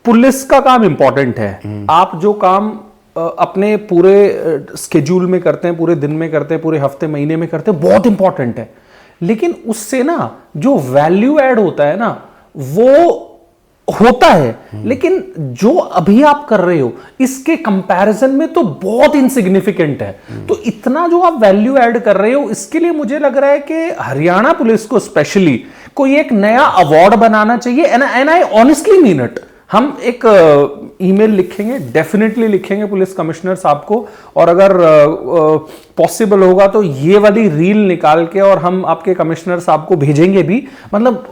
पुलिस का काम इंपॉर्टेंट है। आप जो काम अपने पूरे स्केड्यूल में करते हैं, पूरे दिन में करते हैं, पूरे हफ्ते महीने में करते हैं, बहुत इंपॉर्टेंट है, लेकिन उससे ना जो वैल्यू ऐड होता है ना वो होता है, लेकिन जो अभी आप कर रहे हो इसके कंपैरिजन में तो बहुत इनसिग्निफिकेंट है। तो इतना जो आप वैल्यू ऐड कर रहे हो इसके लिए मुझे लग रहा है कि हरियाणा पुलिस को स्पेशली कोई एक नया अवार्ड बनाना चाहिए, and I honestly mean it. हम एक ईमेल लिखेंगे, डेफिनेटली लिखेंगे पुलिस कमिश्नर साहब को, और अगर पॉसिबल होगा तो ये वाली रील निकाल के और हम आपके कमिश्नर साहब को भेजेंगे भी। मतलब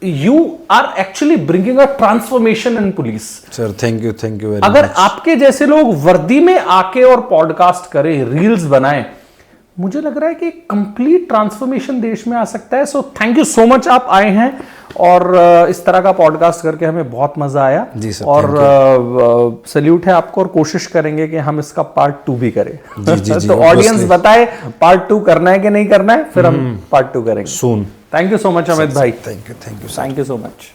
you are actually bringing a transformation in police. Sir thank you very much. अगर आपके जैसे लोग वर्दी में आके और पॉडकास्ट करें, रील्स बनाएं, मुझे लग रहा है कि सैंपलिंग ट्रांसफॉर्मेशन देश में आ सकता है। So thank you so much, आप आए हैं और इस तरह का पॉडकास्ट करके हमें बहुत मजा आया जी सर, और सल्यूट है आपको, और कोशिश करेंगे कि हम इसका पार्ट 2 भी करें। जी, तो ऑडियंस बताए पार्ट 2 करना है कि नहीं करना है, फिर हम पार्ट 2 करेंगे soon. Thank you so much Amit भाई, thank you thank you so much.